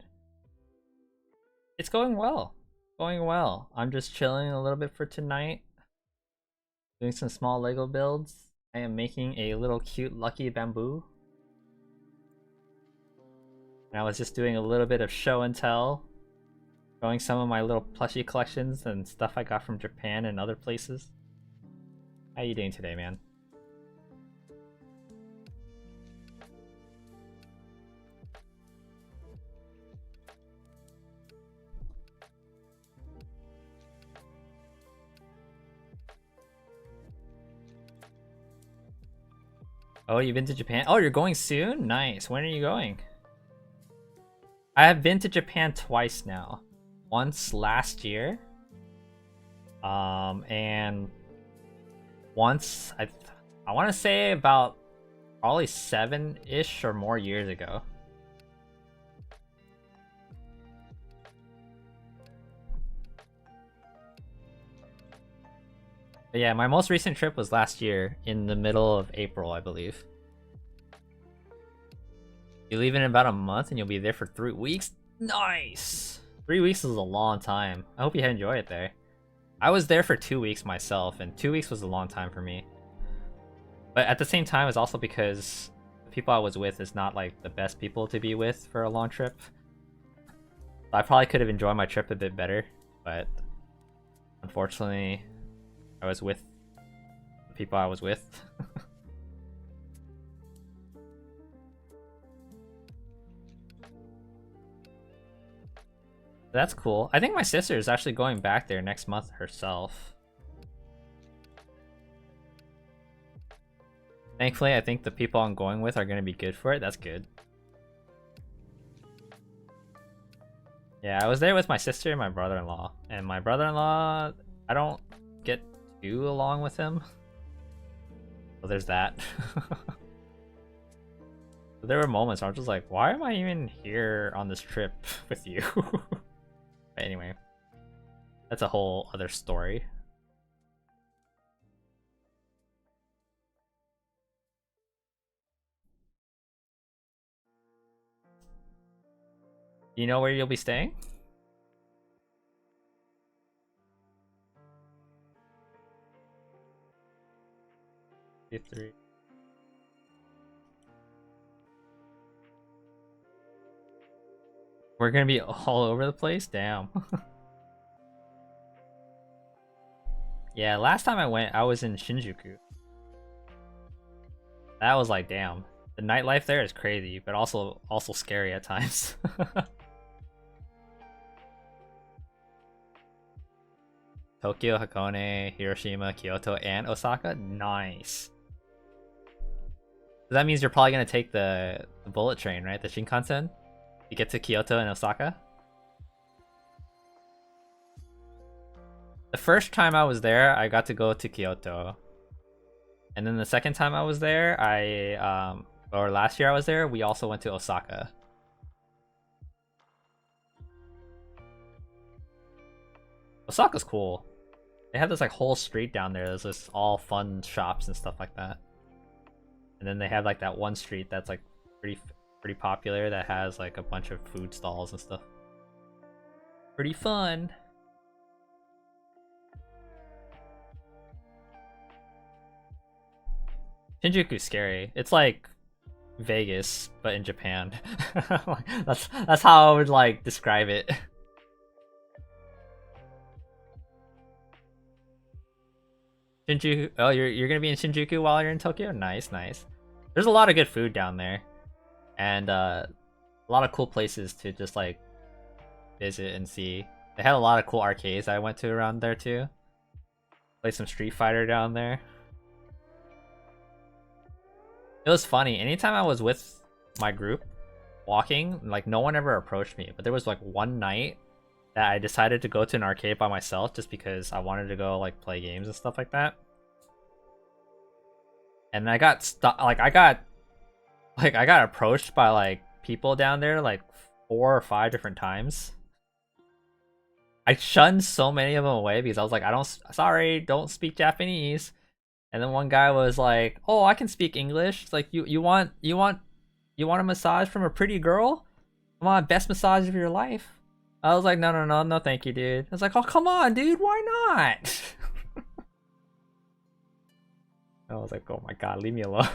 It's going well. Going well. I'm just chilling a little bit for tonight. Doing some small Lego builds. I am making a little cute Lucky Bamboo. And I was just doing a little bit of show and tell. Showing some of my little plushie collections and stuff I got from Japan and other places. How you doing today, man? Oh, you've been to Japan? Oh, you're going soon? Nice. When are you going? I have been to Japan twice now. Once last year. And once I want to say about probably 7-ish or more years ago. But yeah, my most recent trip was last year in the middle of April, I believe. You leave in about a month and you'll be there for 3 weeks? Nice! 3 weeks is a long time. I hope you enjoy it there. I was there for 2 weeks myself, and 2 weeks was a long time for me. But at the same time, it's also because the people I was with is not like the best people to be with for a long trip. So I probably could have enjoyed my trip a bit better, but unfortunately, I was with the people I was with. That's cool. I think my sister is actually going back there next month herself. Thankfully, I think the people I'm going with are going to be good for it. That's good. Yeah, I was there with my sister and my brother-in-law. And my brother-in-law, I don't get too along with him. So there's that. There were moments where I was just like, why am I even here on this trip with you? But anyway, that's a whole other story. Do you know where you'll be staying? Three. We're gonna be all over the place? Damn. Yeah, last time I went, I was in Shinjuku. That was like, damn. The nightlife there is crazy, but also scary at times. Tokyo, Hakone, Hiroshima, Kyoto, and Osaka? Nice. So that means you're probably gonna take the bullet train, right? The Shinkansen? You get to Kyoto and Osaka? The first time I was there, I got to go to Kyoto. And then the second time I was there, or last year I was there, we also went to Osaka. Osaka's cool. They have this like whole street down there. There's just all fun shops and stuff like that. And then they have like that one street that's like pretty popular that has like a bunch of food stalls and stuff. Pretty fun. Shinjuku's scary. It's like Vegas, but in Japan. That's how I would like describe it. Shinjuku. Oh, you're gonna be in Shinjuku while you're in Tokyo. Nice, nice. There's a lot of good food down there, and a lot of cool places to just like visit and see. They had a lot of cool arcades I went to around there too. Play some Street Fighter down there. It was funny. Anytime I was with my group walking, like no one ever approached me. But there was like one night that I decided to go to an arcade by myself just because I wanted to go like play games and stuff like that. And I got stuck. I got approached by like people down there like 4 or 5 different times. I shunned so many of them away because I was like, sorry, don't speak Japanese. And then one guy was like, "Oh, I can speak English." It's like, you want a massage from a pretty girl? Come on, best massage of your life. I was like, no, thank you, dude. I was like, oh, come on, dude, why not? I was like, oh my god, leave me alone.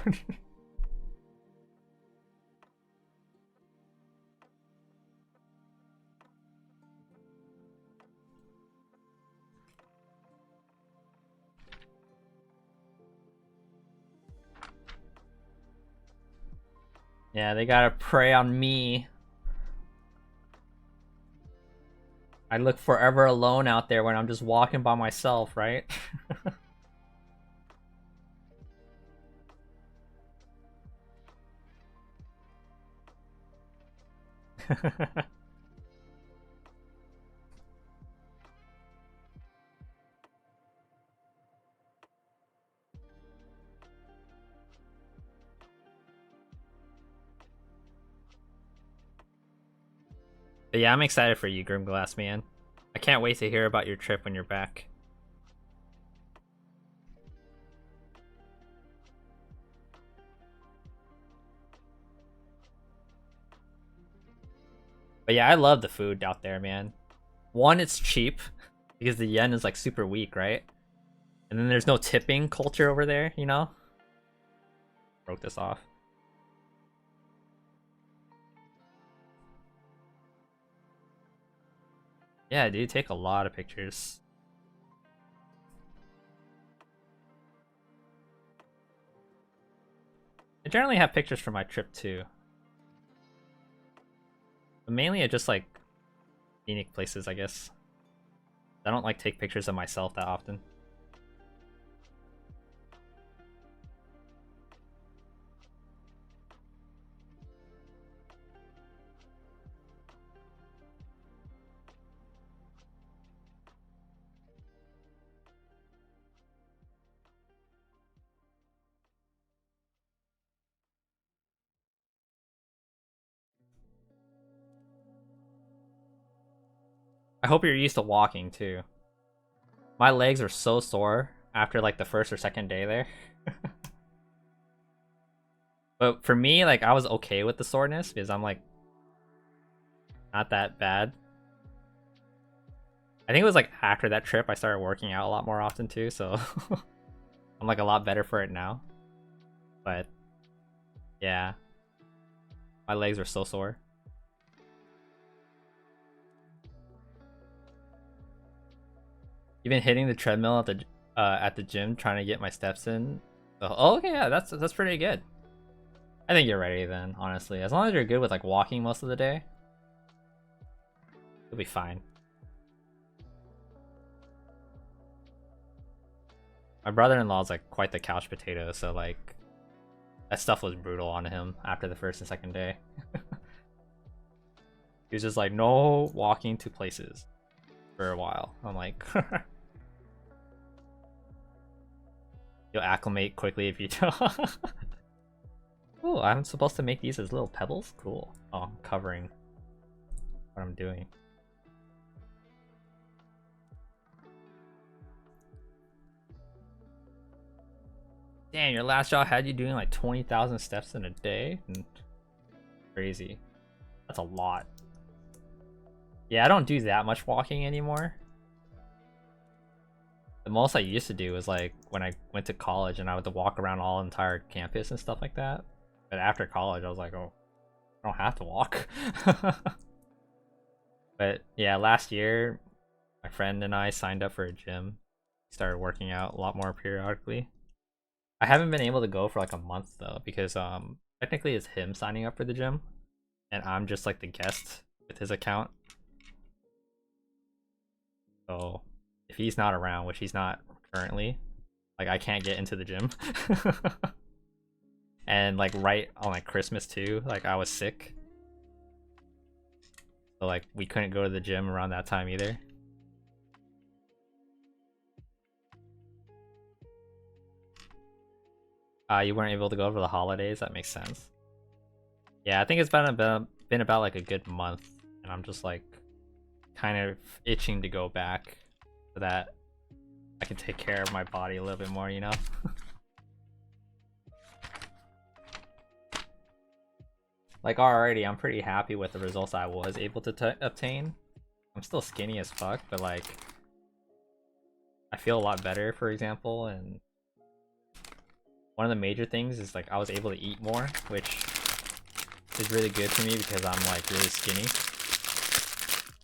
Yeah, they gotta prey on me. I look forever alone out there when I'm just walking by myself, right? But yeah, I'm excited for you, Grimglass man. I can't wait to hear about your trip when you're back. But yeah, I love the food out there, man. One, it's cheap because the yen is like super weak, right? And then there's no tipping culture over there, you know? Broke this off. Yeah, dude, take a lot of pictures. I generally have pictures from my trip too. But mainly I just like scenic places, I guess. I don't like take pictures of myself that often. I hope you're used to walking too. My legs are so sore after like the first or second day there. But for me, like I was okay with the soreness because I'm like not that bad. I think it was like after that trip I started working out a lot more often too, so I'm like a lot better for it now. But yeah, my legs are so sore. Even hitting the treadmill at the gym trying to get my steps in. So, oh okay, yeah, that's pretty good. I think you're ready then, honestly. As long as you're good with like walking most of the day, you'll be fine. My brother-in-law is like quite the couch potato, so like that stuff was brutal on him after the first and second day. He was just like, no walking to places for a while. I'm like, you'll acclimate quickly if you do. Oh, I'm supposed to make these as little pebbles? Cool. Oh, I'm covering what I'm doing. Damn, your last job had you doing like 20,000 steps in a day? Crazy. That's a lot. Yeah, I don't do that much walking anymore. The most I used to do was like when I went to college and I would walk around all entire campus and stuff like that. But after college, I was like, oh, I don't have to walk. But yeah, last year, my friend and I signed up for a gym. Started working out a lot more periodically. I haven't been able to go for like a month though, because technically it's him signing up for the gym, and I'm just like the guest with his account. So if he's not around, which he's not currently, like I can't get into the gym. And like right on like Christmas too, like I was sick. So like we couldn't go to the gym around that time either. You weren't able to go over the holidays, that makes sense. Yeah, I think it's been about like a good month, and I'm just like kind of itching to go back so that I can take care of my body a little bit more, you know? Like already, I'm pretty happy with the results I was able to obtain. I'm still skinny as fuck, but like I feel a lot better, for example, and one of the major things is like I was able to eat more, which is really good for me because I'm like really skinny.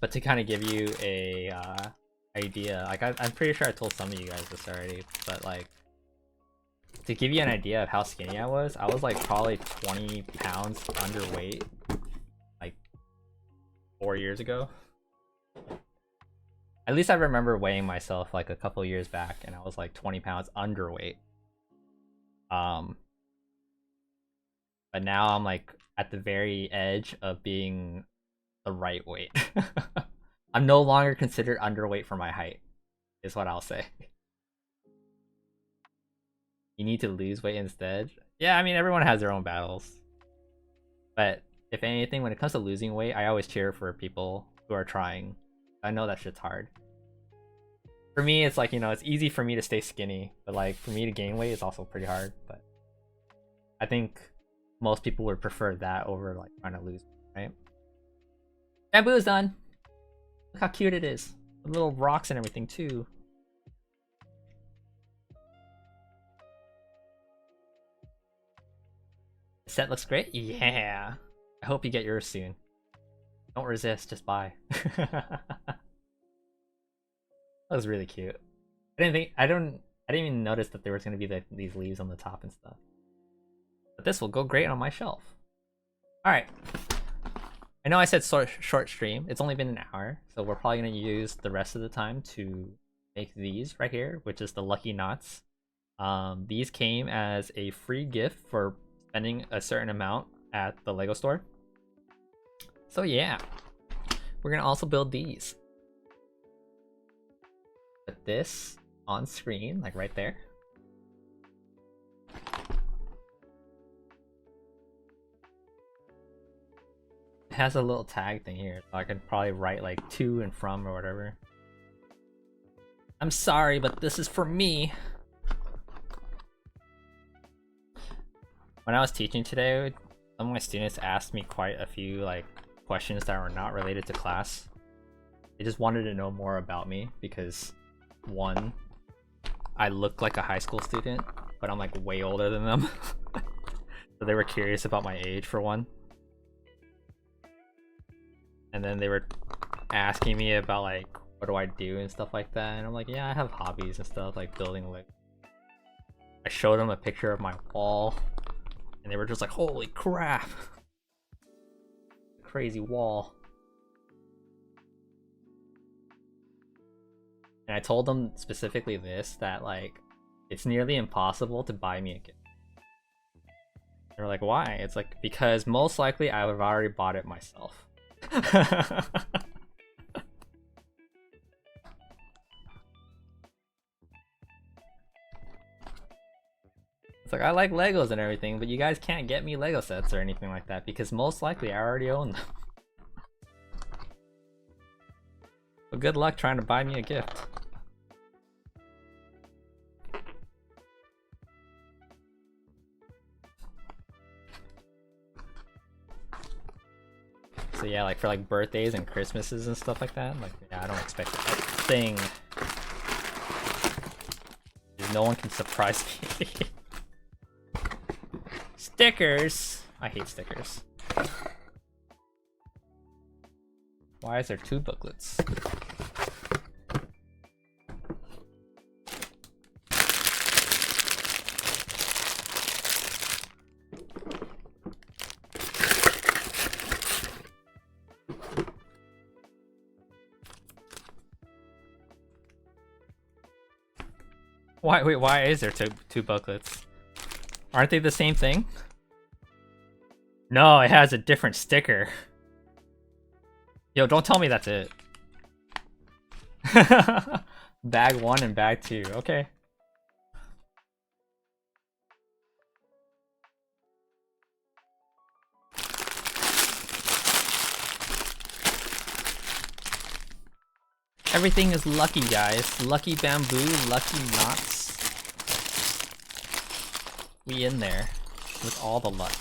But to kind of give you a idea, like I'm pretty sure I told some of you guys this already, but like to give you an idea of how skinny I was like probably 20 pounds underweight like 4 years ago. At least I remember weighing myself like a couple years back and I was like 20 pounds underweight. But now I'm like at the very edge of being the right weight. I'm no longer considered underweight for my height, is what I'll say. You need to lose weight instead. Yeah, I mean everyone has their own battles. But if anything, when it comes to losing weight, I always cheer for people who are trying. I know that shit's hard. For me, it's like, you know, it's easy for me to stay skinny, but like for me to gain weight is also pretty hard. But I think most people would prefer that over like trying to lose, right? Bamboo is done. Look how cute it is. The little rocks and everything too. The set looks great. Yeah. I hope you get yours soon. Don't resist, just buy. That was really cute. I didn't even notice that there was gonna be these leaves on the top and stuff. But this will go great on my shelf. Alright. I know I said short stream. It's only been an hour, so we're probably gonna use the rest of the time to make these right here, which is the Lucky Knots. These came as a free gift for spending a certain amount at the Lego store. So yeah, we're gonna also build these. Put this on screen, like right there. It has a little tag thing here, so I can probably write like to and from or whatever. I'm sorry, but this is for me. When I was teaching today, some of my students asked me quite a few like questions that were not related to class. They just wanted to know more about me because, one, I look like a high school student, but I'm like way older than them. So they were curious about my age for one. And then they were asking me about like what do I do and stuff like that, and I'm like, yeah, I have hobbies and stuff like building. Like, I showed them a picture of my wall, and they were just like, holy crap, crazy wall. And I told them specifically this, that like it's nearly impossible to buy me a gift. They were like, why? It's like, because most likely I would have already bought it myself. It's like, I like Legos and everything, but you guys can't get me Lego sets or anything like that because most likely I already own them. But good luck trying to buy me a gift. So yeah, like for like birthdays and Christmases and stuff like that, like yeah, I don't expect a thing. No one can surprise me. Stickers! I hate stickers. Why is there 2 booklets? Why is there two booklets? Aren't they the same thing? No, it has a different sticker. Yo, don't tell me that's it. Bag 1 and bag 2, okay. Everything is lucky, guys. Lucky bamboo, lucky knots. We in there with all the luck.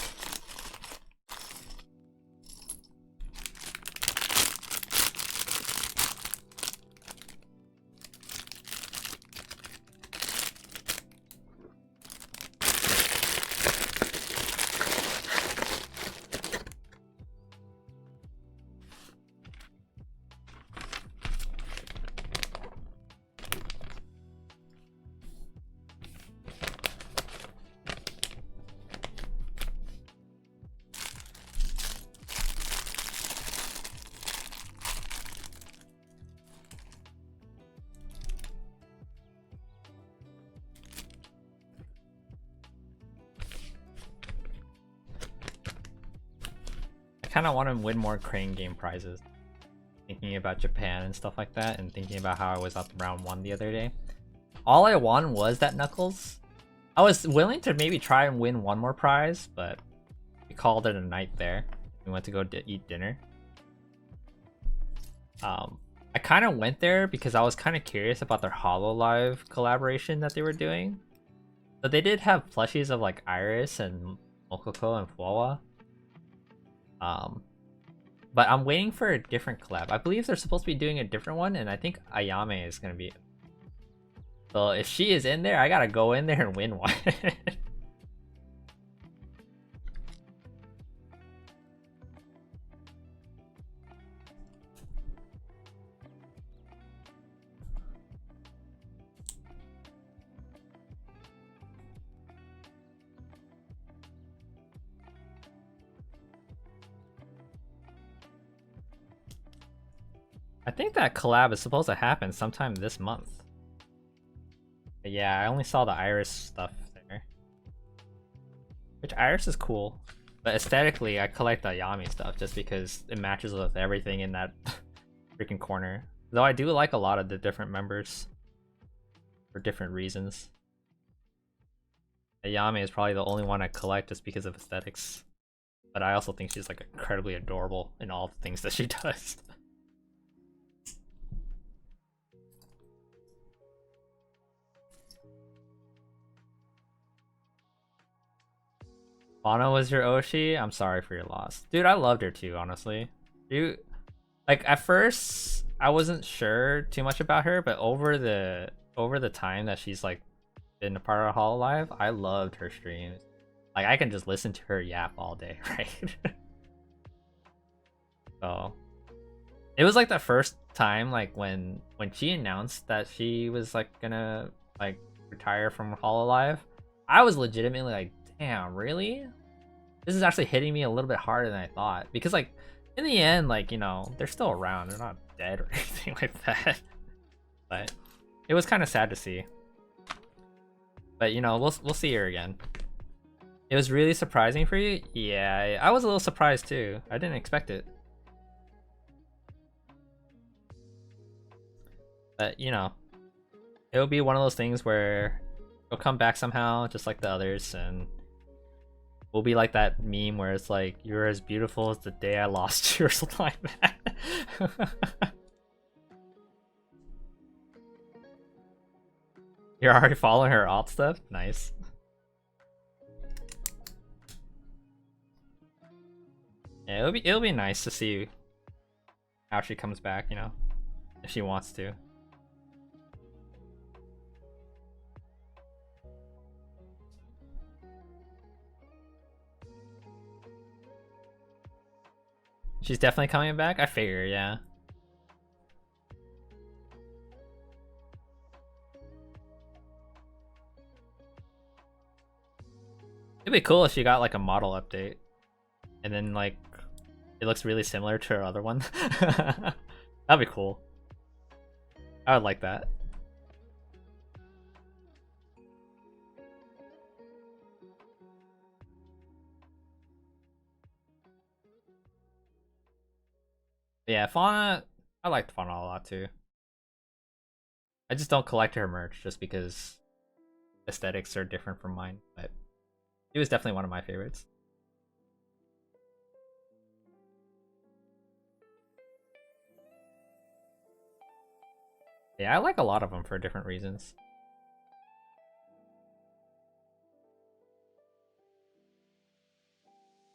I kind of want to win more crane game prizes. Thinking about Japan and stuff like that, and thinking about how I was up round 1 the other day. All I won was that Knuckles. I was willing to maybe try and win one more prize, but we called it a night there. We went to go eat dinner. I kind of went there because I was kind of curious about their HoloLive collaboration that they were doing. But they did have plushies of like Iris and Mokoko and Fuwa. But I'm waiting for a different collab. I believe they're supposed to be doing a different one, and I think Ayame is gonna be. So if she is in there, I gotta go in there and win one. I think that collab is supposed to happen sometime this month. But yeah, I only saw the Iris stuff there. Which Iris is cool. But aesthetically, I collect the Ayami stuff just because it matches with everything in that freaking corner. Though I do like a lot of the different members for different reasons. Ayami is probably the only one I collect just because of aesthetics. But I also think she's like incredibly adorable in all the things that she does. Fauna was your Oshi? I'm sorry for your loss. Dude, I loved her too, honestly. Dude, like at first I wasn't sure too much about her, but over the time that she's like been a part of Hololive, I loved her streams. Like I can just listen to her yap all day, right? So it was like the first time like when she announced that she was like gonna like retire from Hololive, I was legitimately like, damn, really? This is actually hitting me a little bit harder than I thought. Because like in the end, like, you know, they're still around. They're not dead or anything like that. But it was kind of sad to see. But you know, we'll see her again. It was really surprising for you? Yeah, I was a little surprised too. I didn't expect it. But you know, it'll be one of those things where it'll come back somehow, just like the others, and we'll be like that meme where it's like, you're as beautiful as the day I lost you or something like that. You're already following her alt stuff? Nice. Yeah, it'll be nice to see how she comes back, you know, if she wants to. She's definitely coming back? I figure, yeah. It'd be cool if she got like a model update. And then like it looks really similar to her other one. That'd be cool. I would like that. Yeah, Fauna, I liked Fauna a lot too. I just don't collect her merch just because aesthetics are different from mine, but it was definitely one of my favorites. Yeah, I like a lot of them for different reasons.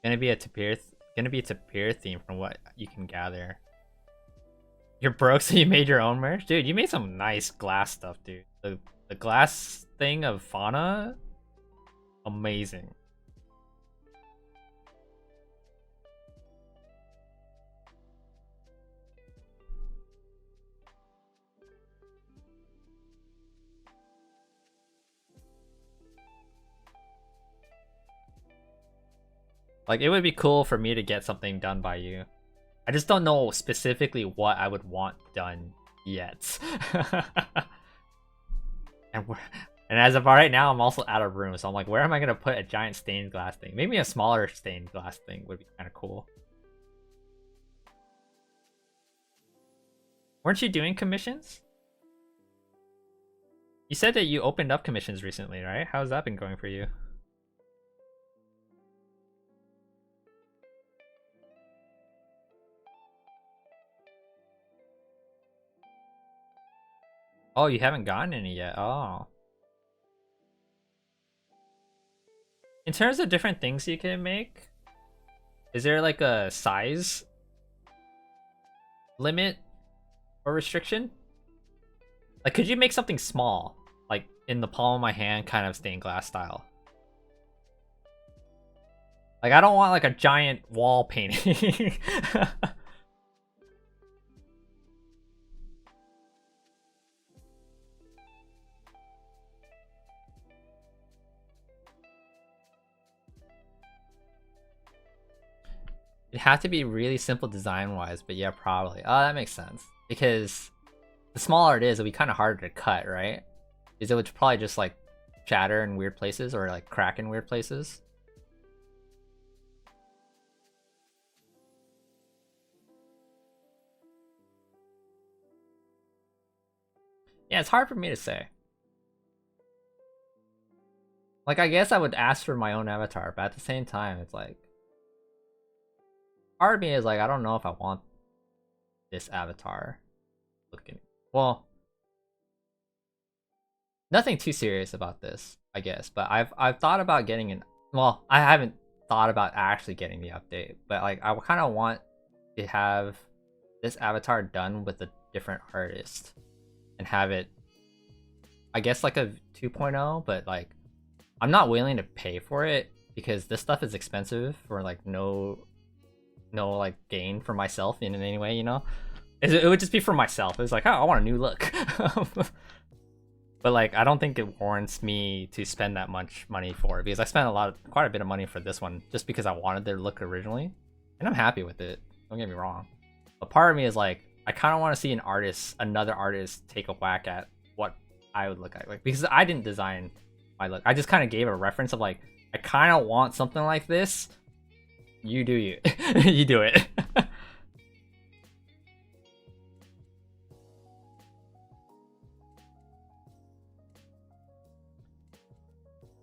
Gonna be a Tapir theme from what you can gather. You're broke, so you made your own merch? Dude, you made some nice glass stuff, dude. The glass thing of Fauna, amazing. Like, it would be cool for me to get something done by you. I just don't know specifically what I would want done yet. and as of right now, I'm also out of room, so I'm like, where am I gonna put a giant stained glass thing? Maybe a smaller stained glass thing would be kind of cool. Weren't you doing commissions? You said that you opened up commissions recently, right? How's that been going for you? Oh, you haven't gotten any yet. Oh. In terms of different things you can make, is there like a size limit or restriction? Like, could you make something small, like in the palm of my hand, kind of stained glass style? Like, I don't want like a giant wall painting. It had to be really simple design-wise, but yeah, probably. Oh, that makes sense. Because the smaller it is, it'll be kind of harder to cut, right? Because it would probably just like shatter in weird places or like crack in weird places. Yeah, it's hard for me to say. Like, I guess I would ask for my own avatar, but at the same time, it's like, part of me is like, I don't know if I want this avatar looking. Well, nothing too serious about this, I guess. But I've thought about getting an. Well, I haven't thought about actually getting the update, but like I kind of want to have this avatar done with a different artist and have it, I guess, like a 2.0, but like I'm not willing to pay for it because this stuff is expensive for like no like gain for myself in any way, you know. It would just be for myself. It's like, oh, I want a new look. But like, I don't think it warrants me to spend that much money for it because I spent quite a bit of money for this one just because I wanted their look originally, and I'm happy with it. Don't get me wrong. But part of me is like, I kind of want to see another artist, take a whack at what I would look like because I didn't design my look. I just kind of gave a reference of like, I kind of want something like this. You do you. You do it.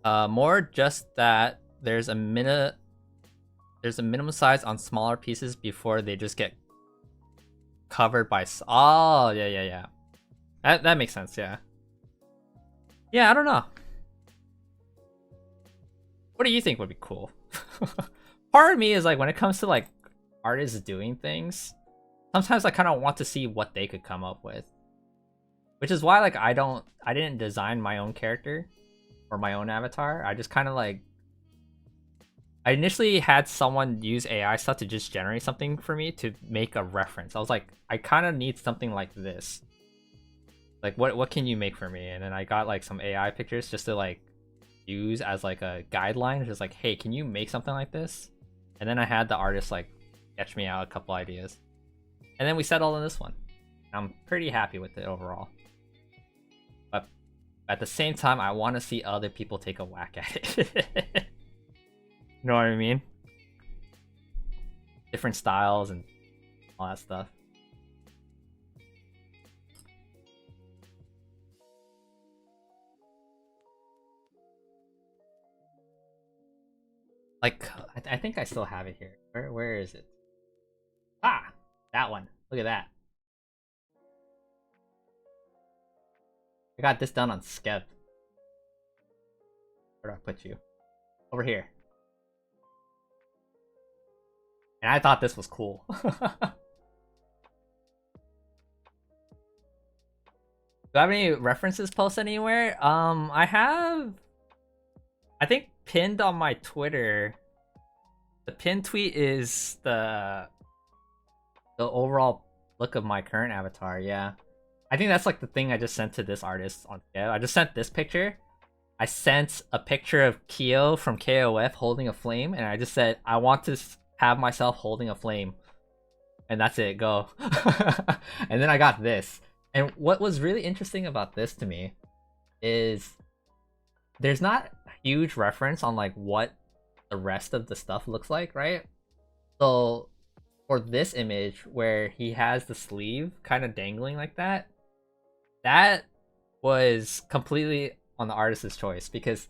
More just that there's a minimum size on smaller pieces before they just get covered by. Oh, yeah. That makes sense. Yeah. Yeah, I don't know. What do you think would be cool? Part of me is like, when it comes to like artists doing things, sometimes I kind of want to see what they could come up with, which is why like I didn't design my own character or my own avatar. I just kind of like, I initially had someone use AI stuff to just generate something for me to make a reference. I was like, I kind of need something like this. Like, what can you make for me? And then I got like some AI pictures just to like use as like a guideline. Just like, hey, can you make something like this? And then I had the artist like sketch me out a couple ideas. And then we settled on this one. I'm pretty happy with it overall. But at the same time, I want to see other people take a whack at it. You know what I mean? Different styles and all that stuff. Like, I think I still have it here. Where is it? Ah, that one. Look at that. I got this done on Skep. Where do I put you? Over here. And I thought this was cool. Do I have any references posted anywhere? I have, I think pinned on my Twitter. The pinned tweet is the overall look of my current avatar. Yeah, I think that's like the thing I just sent to this artist on. Yeah, I just sent this picture. I sent a picture of Kyo from KOF holding a flame, and I just said I want to have myself holding a flame, and that's it. Go. And then I got this. And what was really interesting about this to me is there's not a huge reference on like what the rest of the stuff looks like, right? So for this image where he has the sleeve kind of dangling like that, that was completely on the artist's choice because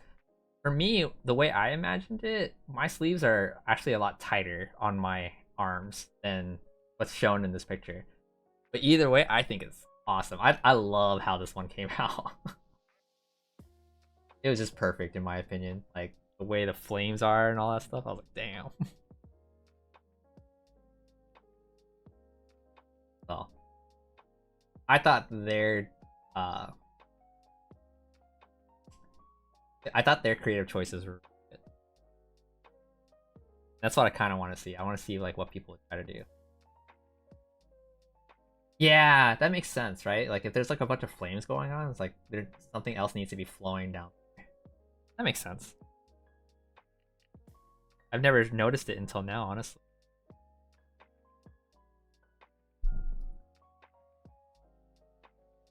for me, the way I imagined it, my sleeves are actually a lot tighter on my arms than what's shown in this picture. But either way, I think it's awesome. I love how this one came out. It was just perfect in my opinion. Like the way the flames are and all that stuff. I was like, damn. So I thought their uh creative choices were good. That's what I kind of want to see. I want to see like what people would try to do. Yeah, that makes sense, right? Like if there's like a bunch of flames going on, it's like there's something else needs to be flowing down. That makes sense. I've never noticed it until now, honestly.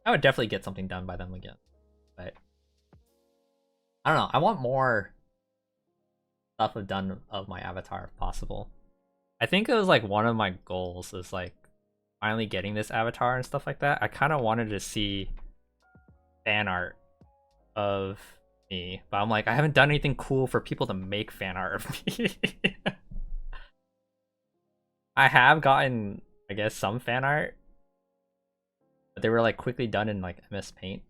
I would definitely get something done by them again, but I don't know. I want more stuff done of my avatar if possible. I think it was like one of my goals is like finally getting this avatar and stuff like that. I kind of wanted to see fan art of me, but I'm like, I haven't done anything cool for people to make fan art of me. I have gotten, I guess, some fan art, but they were like quickly done in like MS Paint.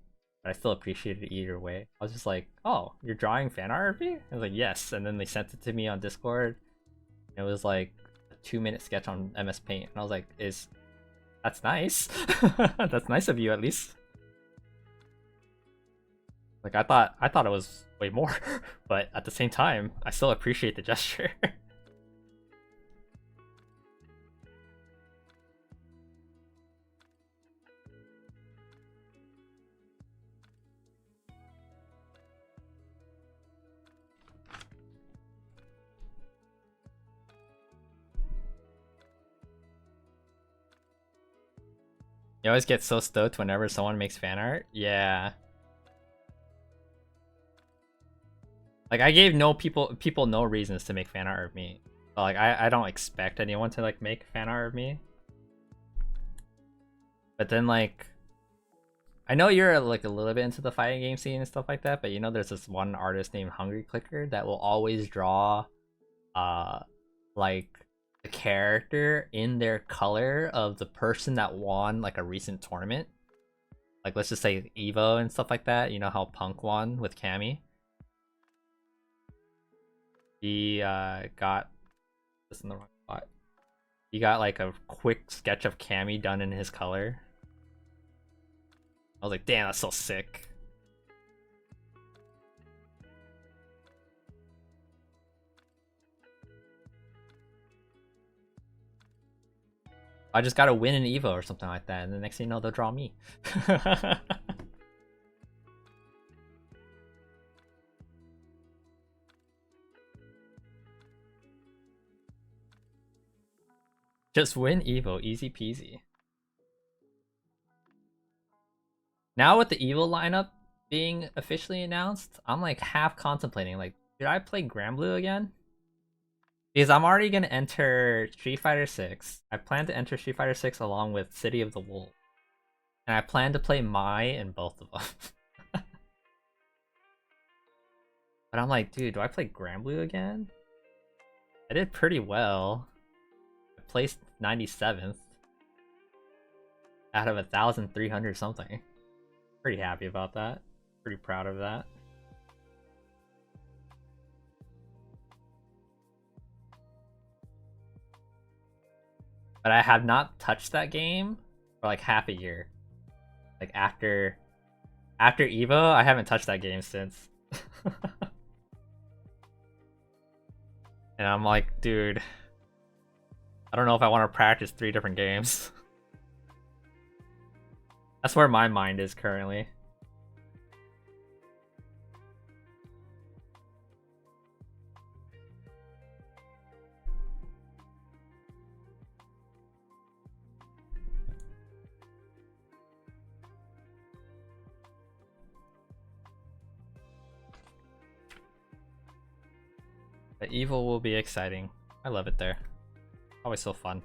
But I still appreciated it either way. I was just like, "Oh, you're drawing fan art of me?" I was like, "Yes," and then they sent it to me on Discord. It was like a 2-minute sketch on MS Paint, and I was like, "Is that's nice? That's nice of you, at least." Like I thought it was way more, but at the same time, I still appreciate the gesture. You always get so stoked whenever someone makes fan art. Yeah. Like I gave no people no reasons to make fan art of me. So, like I don't expect anyone to like make fan art of me. But then like I know you're like a little bit into the fighting game scene and stuff like that, but you know there's this one artist named Hungry Clicker that will always draw uh like the character in their color of the person that won like a recent tournament. Like let's just say Evo and stuff like that. You know how Punk won with Cammy? He got this in the wrong spot. He got like a quick sketch of Cammy done in his color. I was like, damn, that's so sick. I just gotta win an Evo or something like that, and the next thing you know, they'll draw me. Just win Evo, easy peasy. Now with the Evo lineup being officially announced, I'm like half contemplating, like, should I play Granblue again? Because I'm already gonna enter Street Fighter 6. I plan to enter Street Fighter 6 along with City of the Wolves. And I plan to play Mai in both of them. But I'm like, dude, do I play Granblue again? I did pretty well. I placed 97th out of 1,300 something. Pretty happy about that. Pretty proud of that. But I have not touched that game for like half a year. Like after Evo, I haven't touched that game since. And I'm like, dude, I don't know if I want to practice 3 different games. That's where my mind is currently. But Evo will be exciting. I love it there. Always so fun.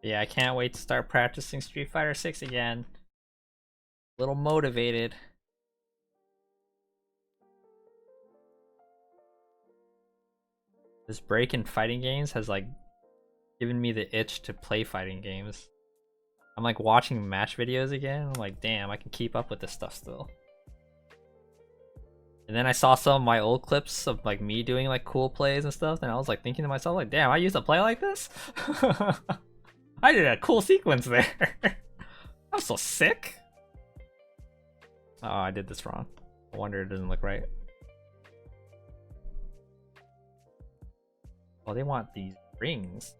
Yeah, I can't wait to start practicing Street Fighter 6 again. A little motivated. This break in fighting games has like given me the itch to play fighting games. I'm like watching match videos again. I'm like, damn, I can keep up with this stuff still. And then I saw some of my old clips of like me doing like cool plays and stuff, and I was like thinking to myself, like, damn, I used to play like this? I did a cool sequence there. I'm so sick. Oh, I did this wrong. I wonder it doesn't look right. Oh, they want these rings.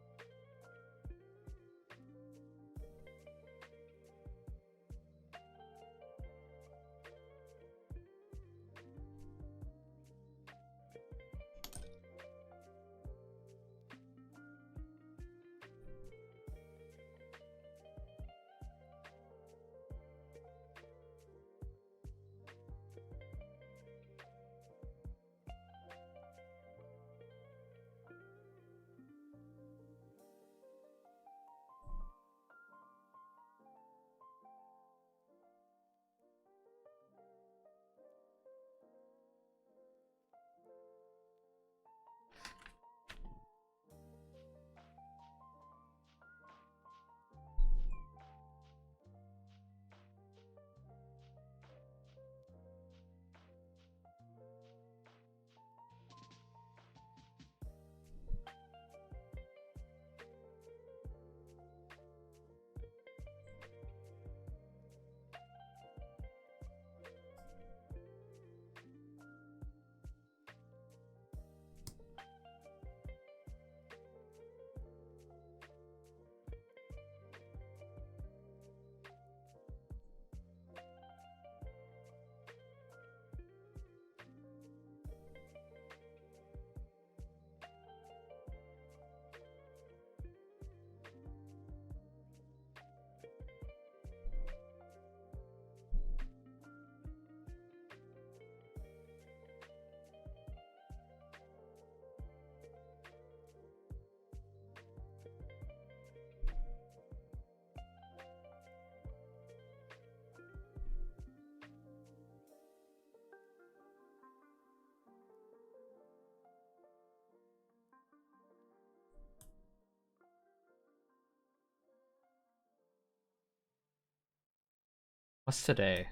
What's today?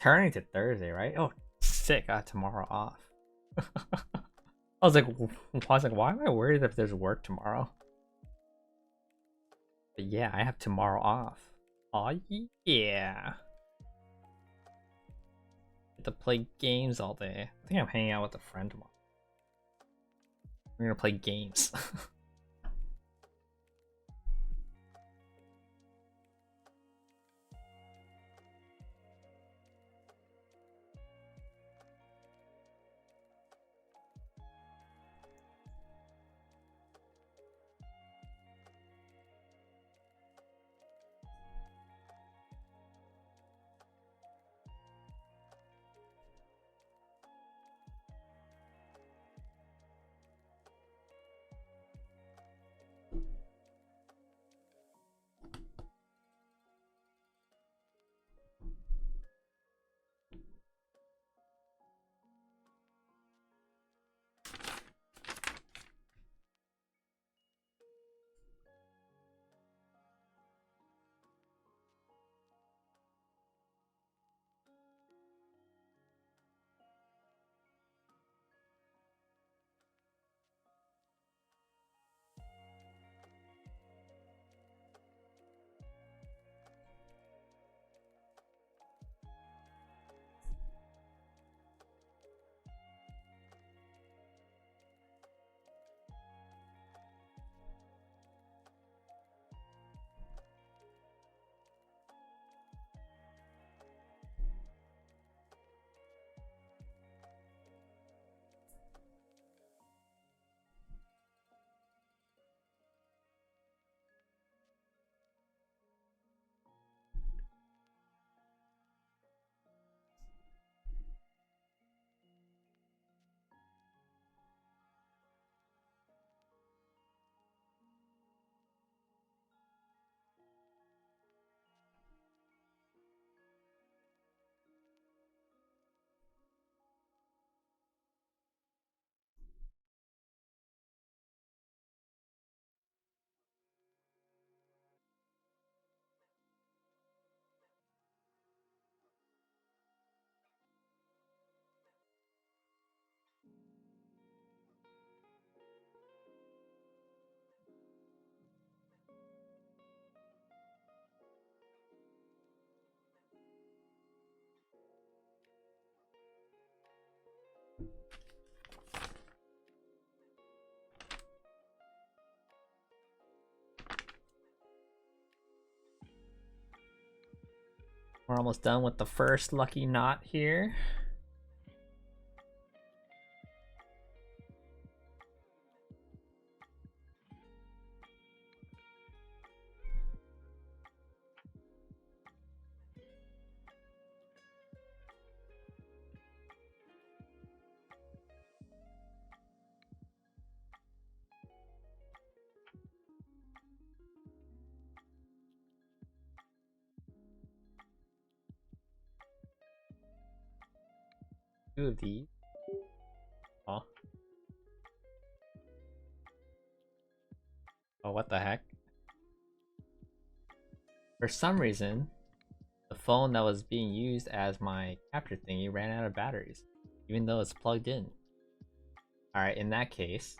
Turning to Thursday, right? Oh, sick. I got tomorrow off. Why am I worried if there's work tomorrow? But yeah, I have tomorrow off. Oh yeah. Get to play games all day. I think I'm hanging out with a friend tomorrow. We're gonna play games. We're almost done with the first lucky knot here. Two of these. Oh. Oh, what the heck? For some reason, the phone that was being used as my capture thingy ran out of batteries, even though it's plugged in. Alright, in that case,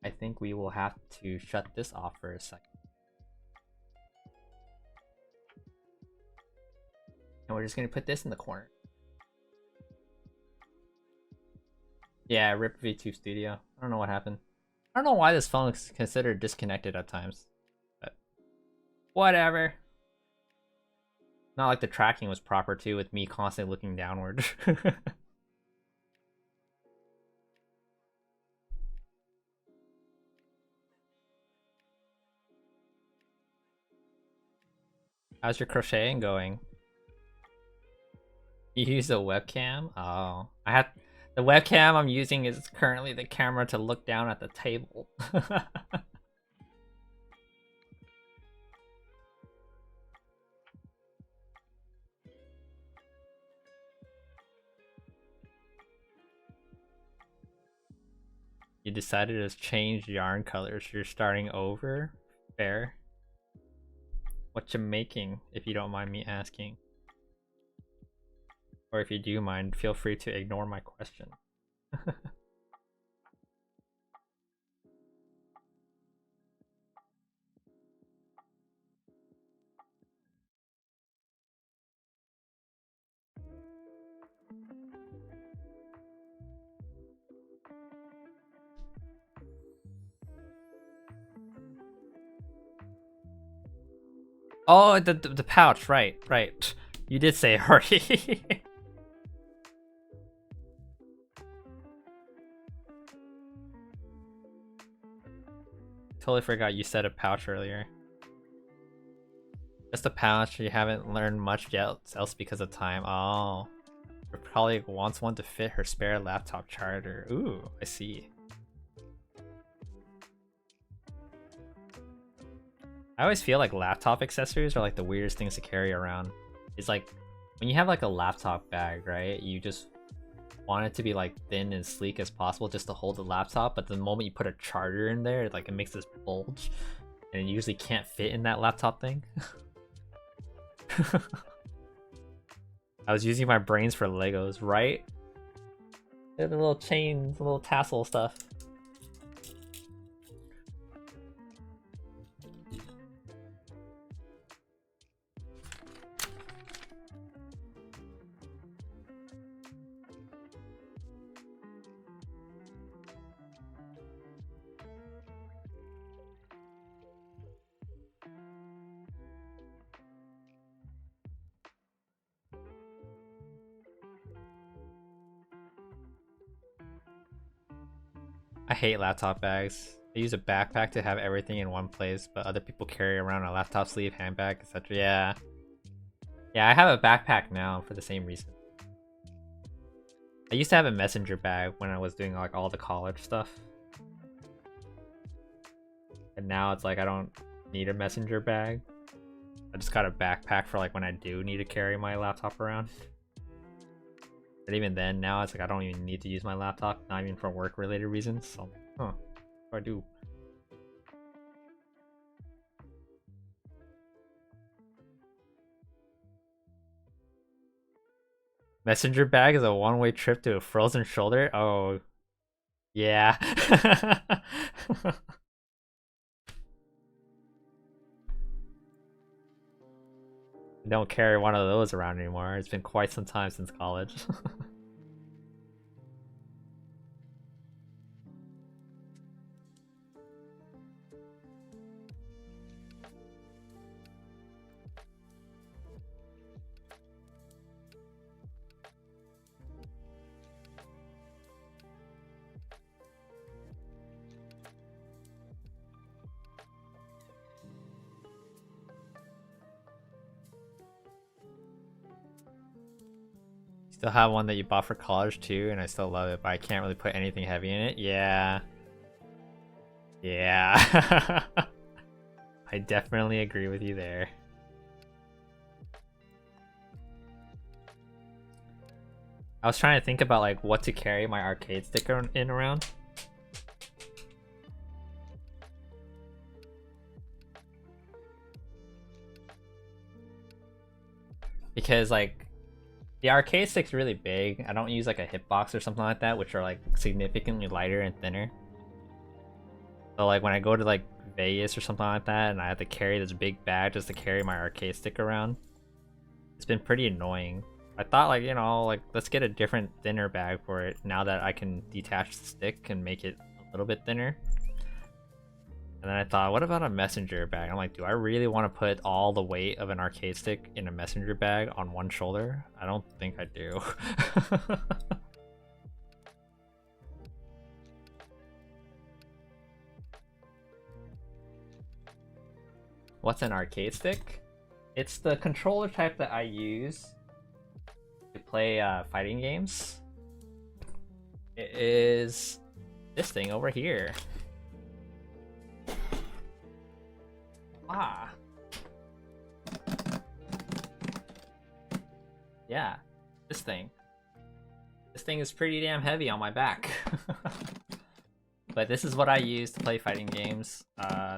I think we will have to shut this off for a second. And we're just gonna put this in the corner. Yeah, RIP V2 Studio. I don't know what happened. I don't know why this phone is considered disconnected at times. But whatever. Not like the tracking was proper too, with me constantly looking downward. How's your crocheting going? You use a webcam? Oh, I have the webcam I'm using is currently the camera to look down at the table. You decided to change yarn colors. You're starting over? Fair. What you making, if you don't mind me asking? Or if you do mind, feel free to ignore my question. Oh, the pouch, right, right. You did say hurry. Totally forgot you said a pouch earlier. Just a pouch, you haven't learned much yet else because of time. Oh. She probably wants one to fit her spare laptop charger. Ooh, I see. I always feel like laptop accessories are like the weirdest things to carry around. It's like when you have like a laptop bag, right? You just want it to be like thin and sleek as possible just to hold the laptop, but the moment you put a charger in there, like it makes this bulge and it usually can't fit in that laptop thing. I was using my brains for Legos, right? The little chains, the little tassel stuff. I hate laptop bags. I use a backpack to have everything in one place, but other people carry around a laptop sleeve, handbag, etc. Yeah. Yeah, I have a backpack now for the same reason. I used to have a messenger bag when I was doing like all the college stuff. And now it's like I don't need a messenger bag. I just got a backpack for like when I do need to carry my laptop around. But even then, now it's like I don't even need to use my laptop, not even for work related reasons. So, huh, what do I do? Messenger bag is a one-way trip to a frozen shoulder? Oh, yeah. Don't carry one of those around anymore. It's been quite some time since college. Still have one that you bought for college too, and I still love it, but I can't really put anything heavy in it. Yeah. Yeah. I definitely agree with you there. I was trying to think about like what to carry my arcade stick in around. Because like the arcade stick's really big. I don't use like a hitbox or something like that, which are like significantly lighter and thinner. So like when I go to like Vegas or something like that and I have to carry this big bag just to carry my arcade stick around, it's been pretty annoying. I thought like, you know, like let's get a different thinner bag for it now that I can detach the stick and make it a little bit thinner. And then I thought, what about a messenger bag? I'm like, do I really want to put all the weight of an arcade stick in a messenger bag on one shoulder? I don't think I do. What's an arcade stick? It's the controller type that I use to play fighting games. It is this thing over here. Ah. Yeah, this thing. This thing is pretty damn heavy on my back. But this is what I use to play fighting games.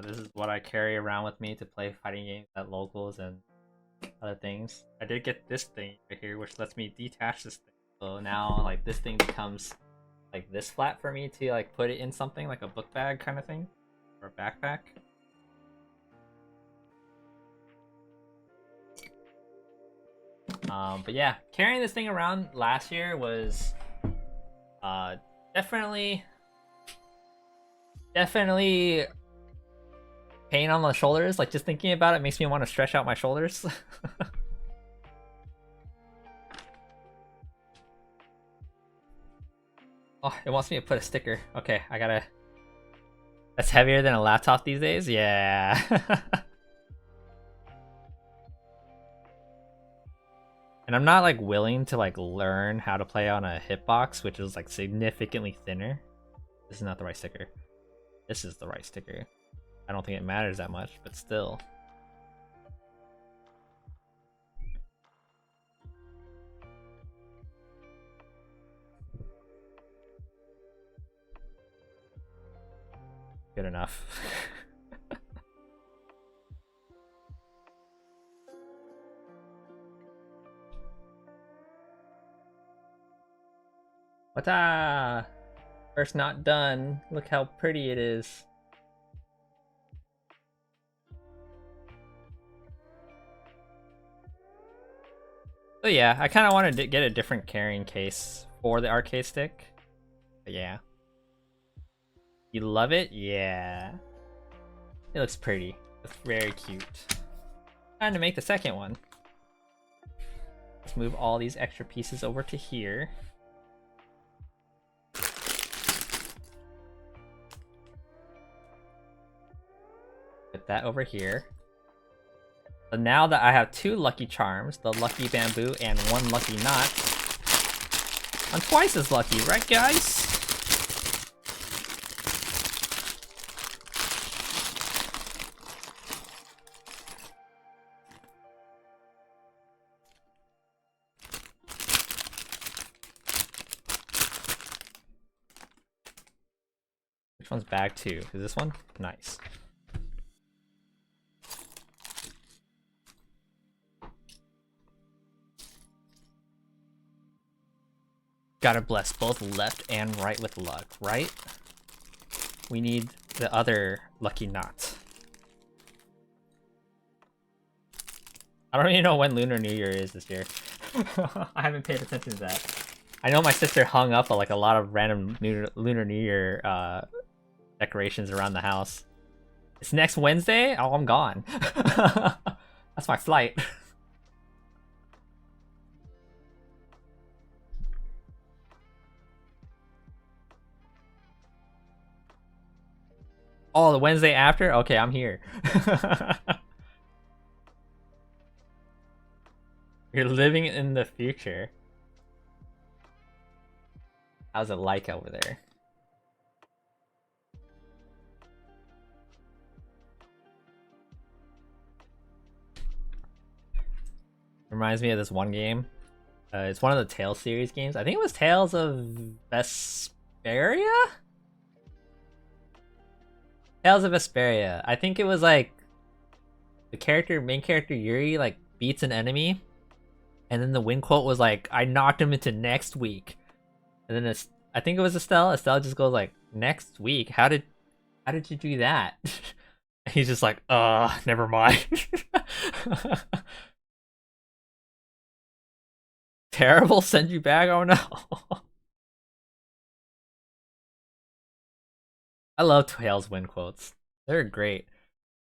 This is what I carry around with me to play fighting games at locals and other things. I did get this thing right here, which lets me detach this thing. So now, like, this thing becomes like this flat for me to like put it in something like a book bag kind of thing, or a backpack. But yeah, carrying this thing around last year was definitely pain on the shoulders. Like just thinking about it makes me want to stretch out my shoulders. Oh, it wants me to put a sticker. Okay, I gotta... That's heavier than a laptop these days? Yeah. And I'm not like willing to like learn how to play on a hitbox, which is like significantly thinner. This is not the right sticker. This is the right sticker. I don't think it matters that much, but still. Good enough. Wata! First not done. Look how pretty it is. So yeah, I kind of wanted to get a different carrying case for the arcade stick. But yeah. You love it? Yeah. It looks pretty. It's very cute. Time to make the second one. Let's move all these extra pieces over to here. Put that over here. So now that I have 2 lucky charms, the lucky bamboo and 1 lucky knot, I'm twice as lucky, right guys? Which one's bag 2? Is this one? Nice. Gotta bless both left and right with luck, right? We need the other lucky knot. I don't even know when Lunar New Year is this year. I haven't paid attention to that. I know my sister hung up like a lot of random Lunar New Year decorations around the house. It's next Wednesday? Oh, I'm gone. That's my flight. Oh, the Wednesday after? Okay, I'm here. You're living in the future. How's it like over there? Reminds me of this one game. It's one of the Tales series games. I think it was Tales of Vesperia? Tales of Vesperia. I think it was like the main character Yuri, like beats an enemy, and then the win quote was like, "I knocked him into next week," and then I think it was Estelle. Estelle just goes like, "Next week? How did you do that?" And he's just like, never mind." Terrible, send you back. Oh no. I love Tales win quotes. They're great.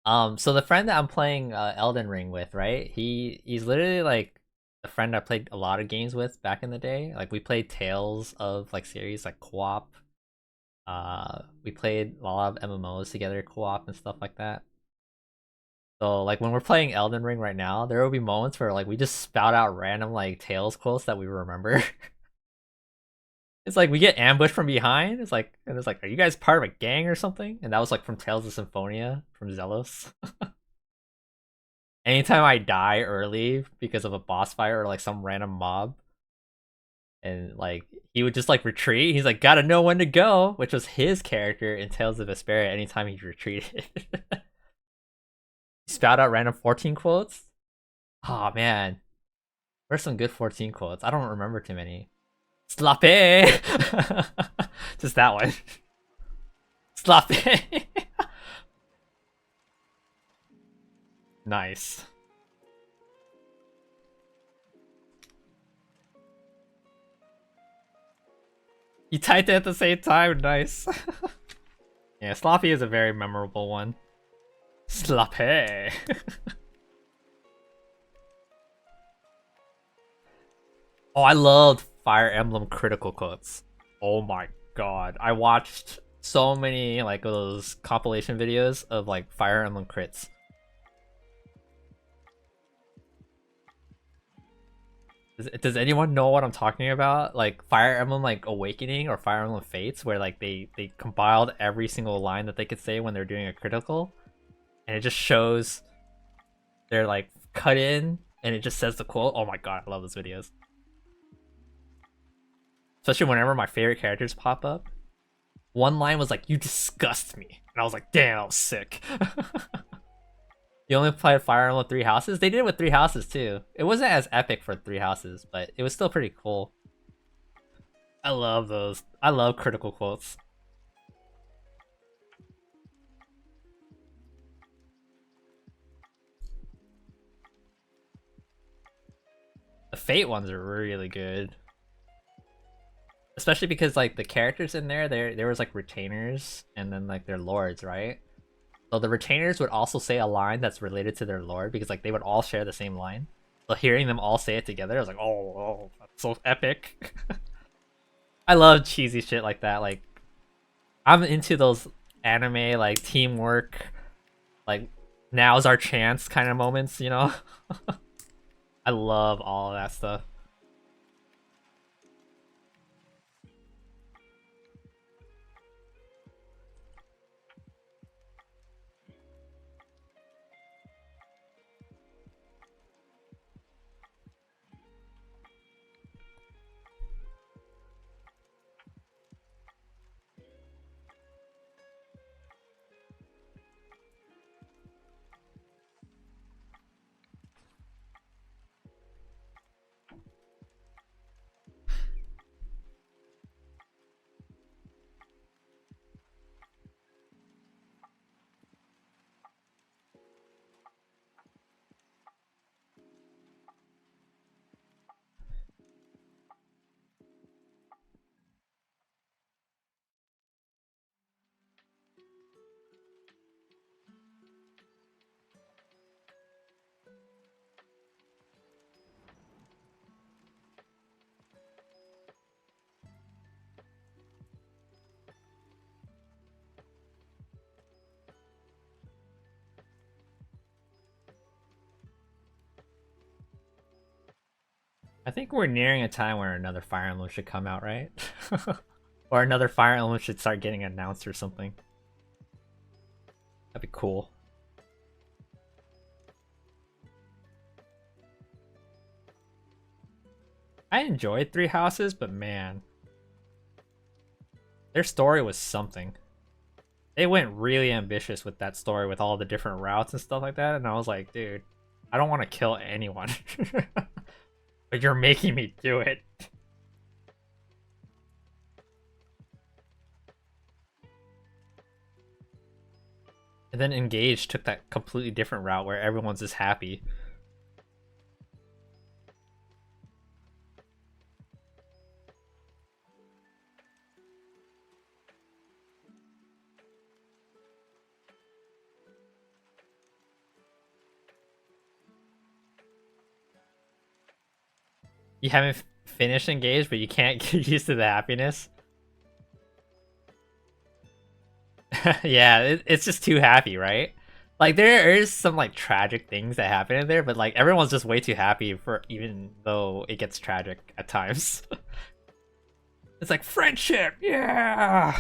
So the friend that I'm playing Elden Ring with, right? He's literally like the friend I played a lot of games with back in the day. Like we played Tales of like series like co-op. We played a lot of MMOs together, co-op and stuff like that. So like when we're playing Elden Ring right now, there will be moments where like we just spout out random like Tales quotes that we remember. It's like we get ambushed from behind. It's like, are you guys part of a gang or something? And that was like from Tales of Symphonia from Zelos. Anytime I die early because of a boss fight or like some random mob, and like he would just like retreat. He's like, gotta know when to go, which was his character in Tales of Vesperia. Anytime he retreated, spout out random 14 quotes. Oh man, where's some good 14 quotes? I don't remember too many. Slappy! Just that one. Slappy! Nice. You typed it at the same time, nice. Yeah, Sloppy is a very memorable one. Slappy! Oh, I loved Fire Emblem critical quotes. Oh my god. I watched so many like those compilation videos of like Fire Emblem crits. Does anyone know what I'm talking about? Like Fire Emblem like Awakening or Fire Emblem Fates, where like they compiled every single line that they could say when they're doing a critical, and it just shows they're like cut in, and it just says the quote. Oh my god, I love those videos. Especially whenever my favorite characters pop up. One line was like, "You disgust me," and I was like, "Damn, I was sick." You only played Fire Emblem Three Houses? They did it with Three Houses too. It wasn't as epic for Three Houses, but it was still pretty cool. I love those. I love critical quotes. The Fate ones are really good. Especially because like the characters in there was like retainers and then like their lords, right? So the retainers would also say a line that's related to their lord because like they would all share the same line. So hearing them all say it together, I was like, oh, that's so epic. I love cheesy shit like that. Like I'm into those anime like teamwork, like now's our chance kind of moments, you know? I love all of that stuff. I think we're nearing a time where another Fire Emblem should come out, right? Or another Fire Emblem should start getting announced or something. That'd be cool. I enjoyed Three Houses, but man, their story was something. They went really ambitious with that story with all the different routes and stuff like that, and I was like, dude, I don't want to kill anyone. But you're making me do it. And then Engage took that completely different route where everyone's just happy. You haven't finished Engage, but you can't get used to the happiness. Yeah, it's just too happy, right? Like there is some like tragic things that happen in there, but like everyone's just way too happy for even though it gets tragic at times. It's like friendship, yeah.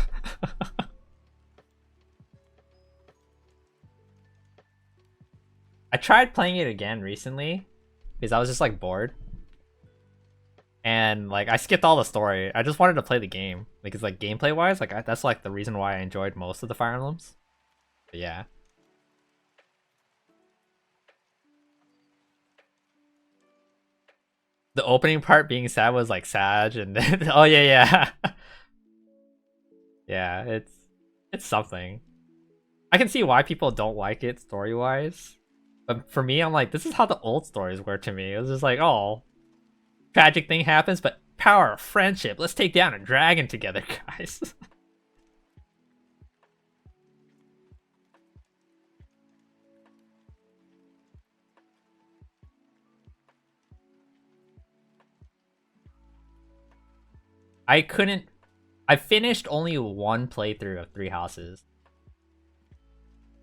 I tried playing it again recently because I was just like bored. And like I skipped all the story. I just wanted to play the game because like gameplay wise, like that's like the reason why I enjoyed most of the Fire Emblems. But yeah. The opening part being sad was like sad, and then oh yeah, yeah, it's something. I can see why people don't like it story wise, but for me, I'm like, this is how the old stories were to me. It was just like, oh, tragic thing happens, but power, friendship. Let's take down a dragon together, guys. I couldn't. I finished only one playthrough of Three Houses.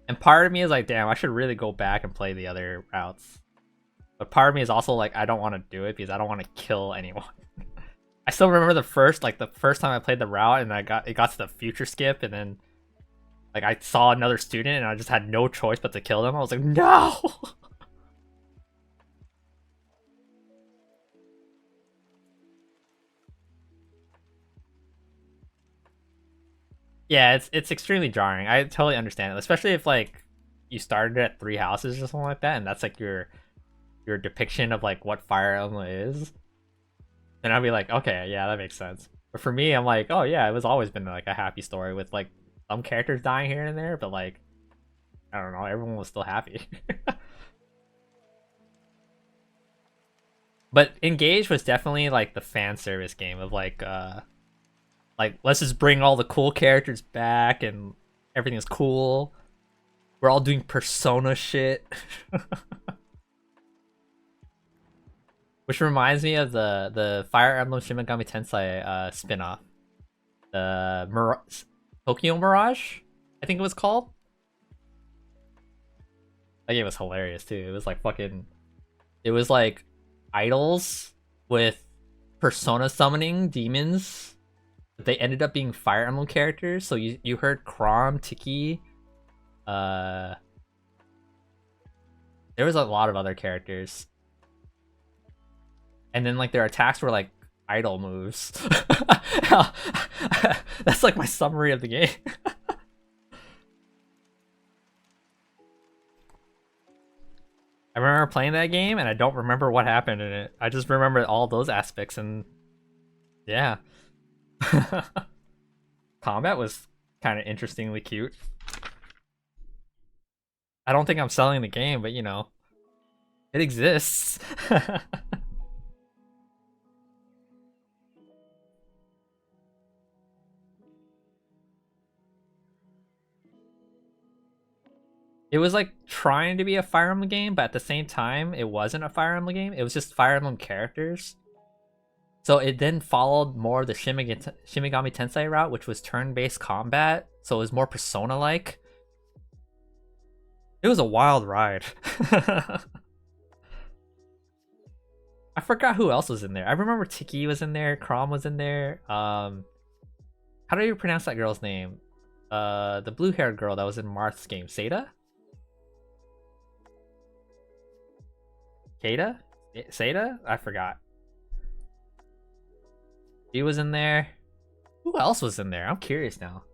And part of me is like, damn, I should really go back and play the other routes. But part of me is also like, I don't want to do it because I don't want to kill anyone. I still remember the first time I played the route and it got to the future skip, and then like I saw another student and I just had no choice but to kill them. I was like, no. Yeah, it's extremely jarring. I totally understand it, especially if like you started at Three Houses or something like that, and that's like your depiction of like what Fire Emblem is. Then I'd be like, okay, yeah, that makes sense. But for me, I'm like, oh yeah, it was always been like a happy story with like some characters dying here and there, but like I don't know, everyone was still happy. But Engage was definitely like the fan service game of like let's just bring all the cool characters back and everything's cool. We're all doing persona shit. Which reminds me of the Fire Emblem Shin Megami Tensei spin-off. The Tokyo Mirage, I think it was called. That game was hilarious too. It was like fucking it was like idols with persona summoning demons. But they ended up being Fire Emblem characters. So you heard Chrom, Tiki, there was a lot of other characters. And then like their attacks were like idol moves. That's like my summary of the game. I remember playing that game and I don't remember what happened in it. I just remember all those aspects, and yeah. Combat was kind of interestingly cute. I don't think I'm selling the game, but you know, it exists. It was like trying to be a Fire Emblem game, but at the same time, it wasn't a Fire Emblem game. It was just Fire Emblem characters. So it then followed more of the Shin Megami Tensei route, which was turn-based combat. So it was more Persona-like. It was a wild ride. I forgot who else was in there. I remember Tiki was in there, Chrom was in there. How do you pronounce that girl's name? The blue-haired girl that was in Marth's game, Seda? Kada? Seda? I forgot. He was in there. Who else was in there? I'm curious now.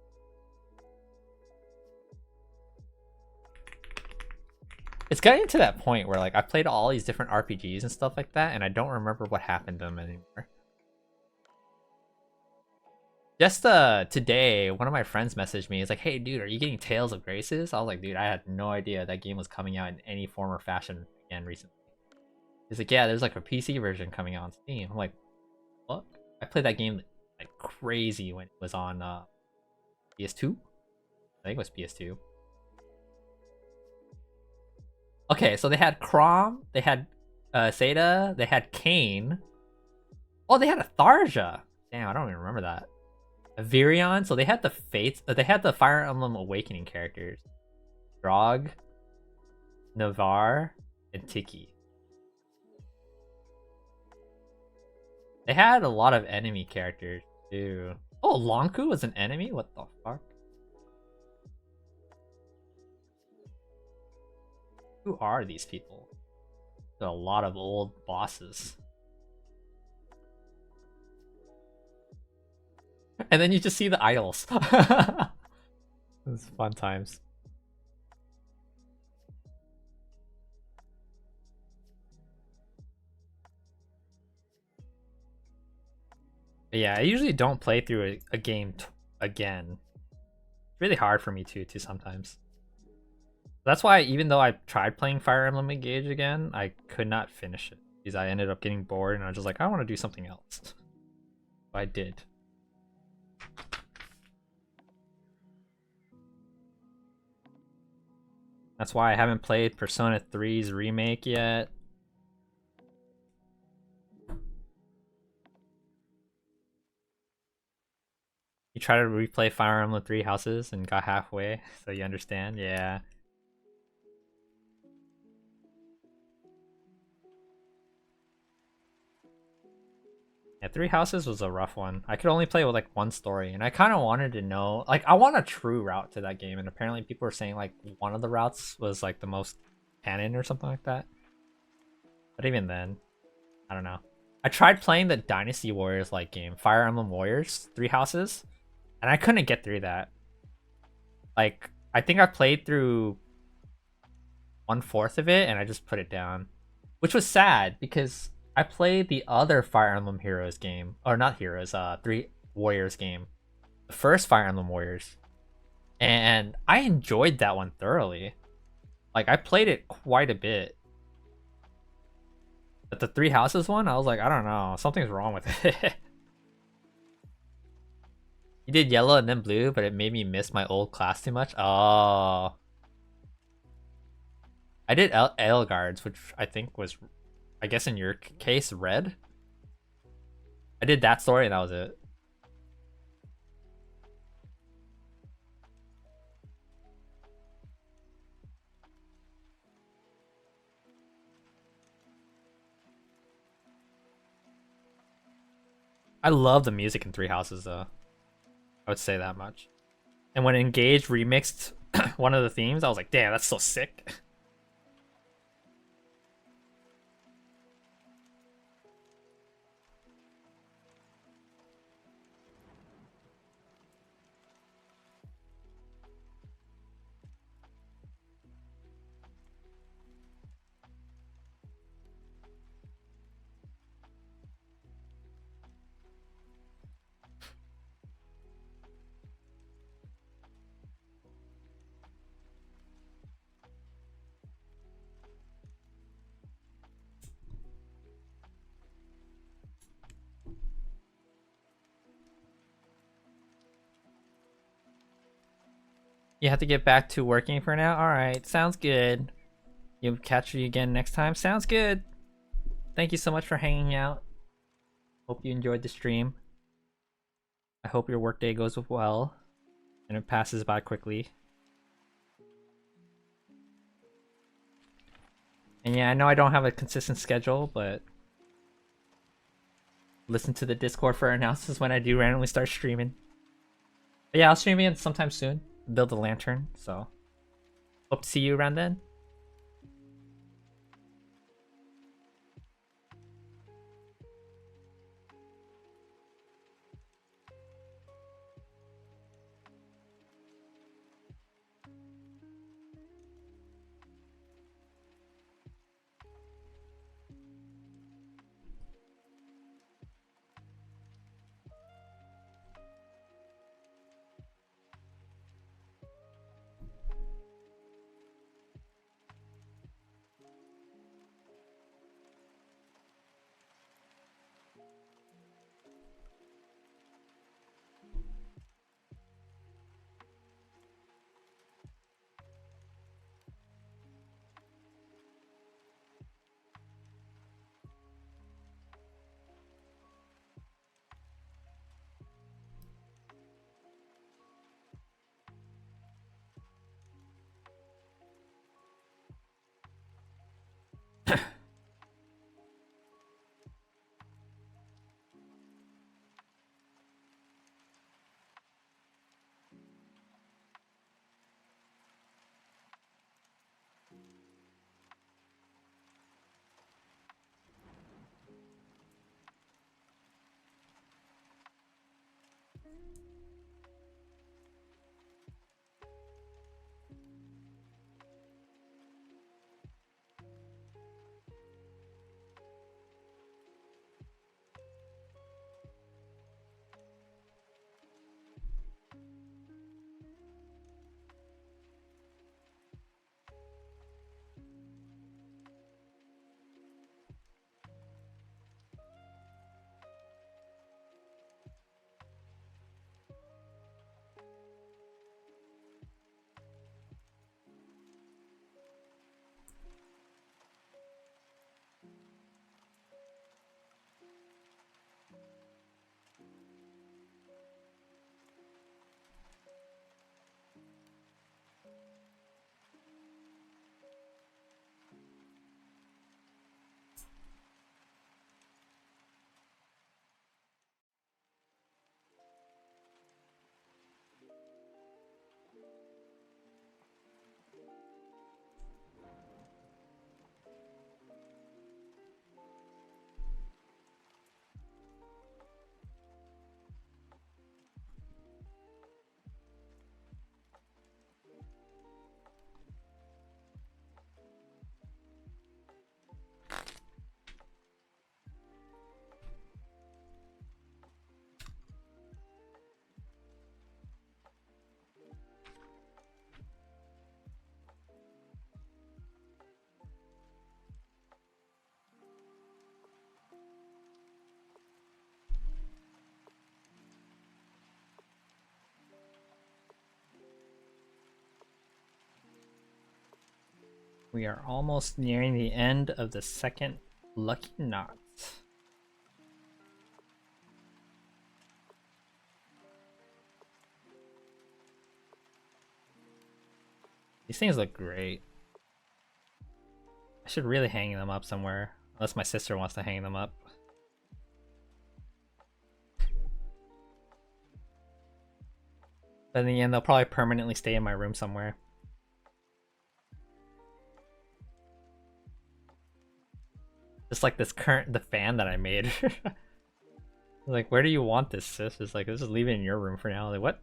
It's getting to that point where like I played all these different RPGs and stuff like that, and I don't remember what happened to them anymore. Just today, one of my friends messaged me. He's like, "Hey, dude, are you getting Tales of Graces?" I was like, "Dude, I had no idea that game was coming out in any form or fashion again recently." He's like, "Yeah, there's like a PC version coming out on Steam." I'm like, "What?" I played that game like crazy when it was on PS2. I think it was PS2. Okay, so they had Chrom, they had Seda, they had Kain. Oh, they had a Tharja. Damn, I don't even remember that. A Virion. So they had the Fates. They had the Fire Emblem Awakening characters. Drog, Navarre, and Tiki. They had a lot of enemy characters too. Oh, Lonku was an enemy? What the fuck? Who are these people? There are a lot of old bosses. And then you just see the idols. It's fun times. But yeah, I usually don't play through a game again. It's really hard for me to sometimes. That's why even though I tried playing Fire Emblem Engage again, I could not finish it. Because I ended up getting bored and I was just like, I want to do something else. So I did. That's why I haven't played Persona 3's remake yet. You try to replay Fire Emblem Three Houses and got halfway, so you understand? Yeah. Yeah, Three Houses was a rough one. I could only play with like one story, and I kind of wanted to know, like, I want a true route to that game, and apparently people were saying like one of the routes was like the most canon or something like that. But even then, I don't know. I tried playing the Dynasty Warriors like game, Fire Emblem Warriors, Three Houses, and I couldn't get through that. Like, I think I played through 1/4 of it, and I just put it down, which was sad because I played the other Fire Emblem Heroes game, or not Heroes, Three Warriors game, the first Fire Emblem Warriors, and I enjoyed that one thoroughly. Like, I played it quite a bit. But the Three Houses one, I was like, I don't know, something's wrong with it. You did yellow and then blue, but it made me miss my old class too much. Oh. I did Edelgard's, which I think was, I guess in your case, red. I did that story and that was it. I love the music in Three Houses though. I would say that much. And when Engage remixed one of the themes, I was like, damn, that's so sick. You have to get back to working for now? Alright, sounds good. You'll catch you again next time? Sounds good. Thank you so much for hanging out. Hope you enjoyed the stream. I hope your workday goes well and it passes by quickly. And yeah, I know I don't have a consistent schedule, but listen to the Discord for announcements when I do randomly start streaming. But yeah, I'll stream again sometime soon. Build a lantern, so hope to see you around then. We are almost nearing the end of the second Lucky Knot. These things look great. I should really hang them up somewhere, unless my sister wants to hang them up. But in the end, they'll probably permanently stay in my room somewhere. Just like the fan that I made. Like, where do you want this, sis? It's like, let's just leave it in your room for now. Like, what?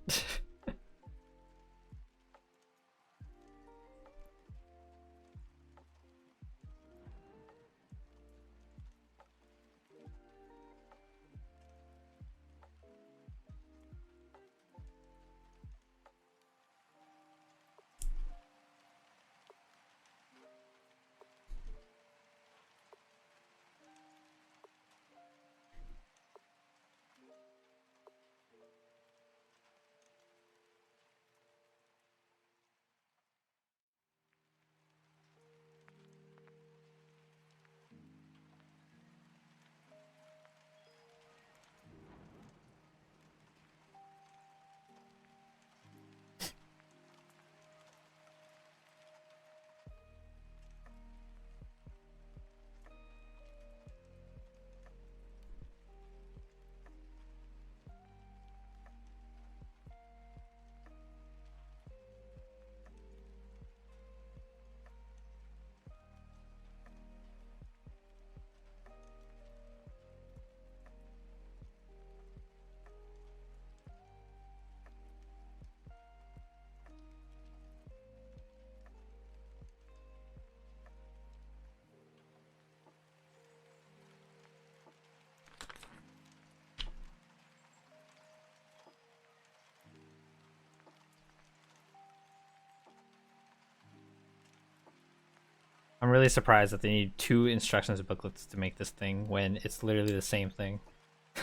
I'm really surprised that they need 2 instructions booklets to make this thing when it's literally the same thing.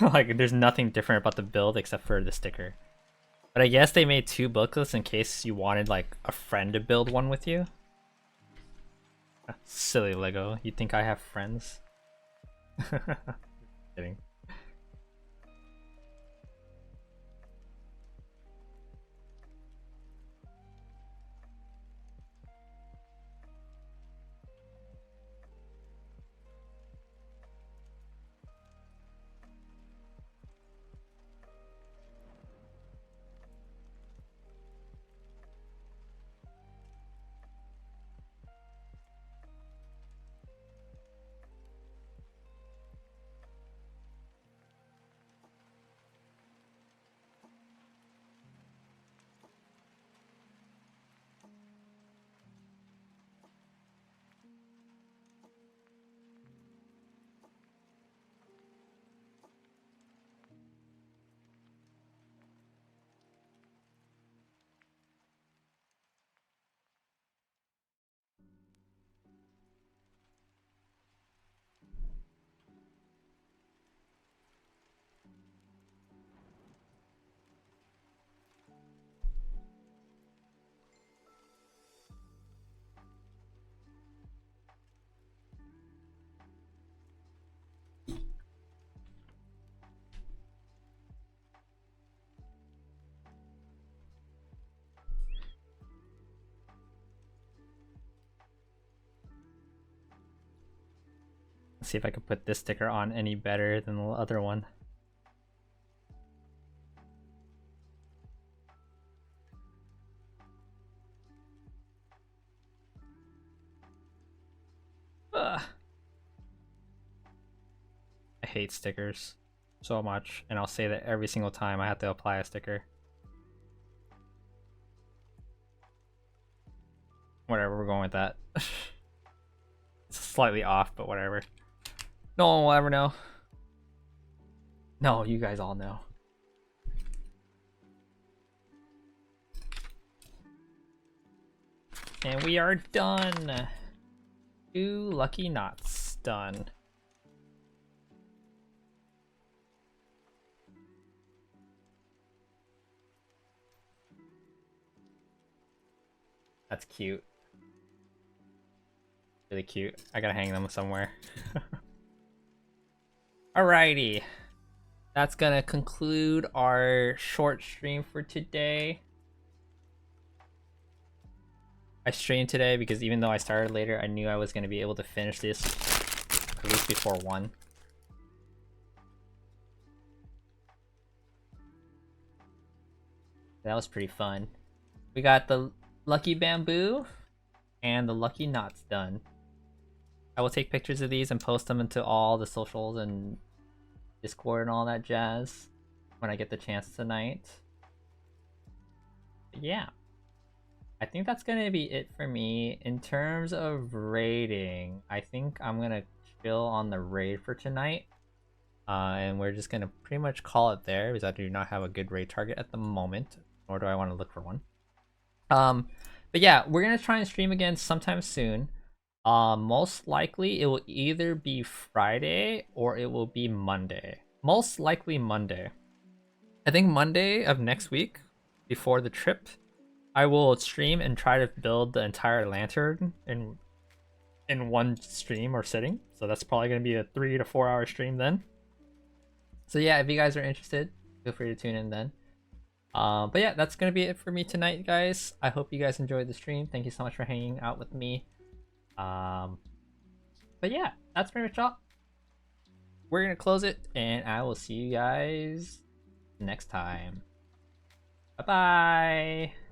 Like, there's nothing different about the build except for the sticker. But I guess they made 2 booklets in case you wanted, like, a friend to build one with you. Silly Lego. You think I have friends? Kidding. Let's see if I can put this sticker on any better than the other one. Ugh. I hate stickers so much, and I'll say that every single time I have to apply a sticker. Whatever, we're going with that. It's slightly off, but whatever. No one will ever know. No, you guys all know. And we are done. 2 lucky knots done. That's cute. Really cute. I gotta hang them somewhere. Alrighty. That's gonna conclude our short stream for today. I streamed today because even though I started later, I knew I was gonna be able to finish this at least before 1. That was pretty fun. We got the lucky bamboo and the lucky knots done. I will take pictures of these and post them into all the socials and Discord and all that jazz when I get the chance tonight. But yeah, I think that's gonna be it for me. In terms of raiding, I think I'm gonna chill on the raid for tonight. And we're just gonna pretty much call it there because I do not have a good raid target at the moment, nor do I want to look for one. But yeah, we're gonna try and stream again sometime soon. Most likely it will either be Friday or it will be Monday. Most likely Monday. I think Monday of next week, before the trip, I will stream and try to build the entire lantern in one stream or sitting. So that's probably gonna be a 3 to 4 hour stream then. So yeah, if you guys are interested, feel free to tune in then. But yeah, that's gonna be it for me tonight, guys. I hope you guys enjoyed the stream. Thank you so much for hanging out with me. But yeah, that's pretty much all. We're gonna close it, and I will see you guys next time. Bye bye.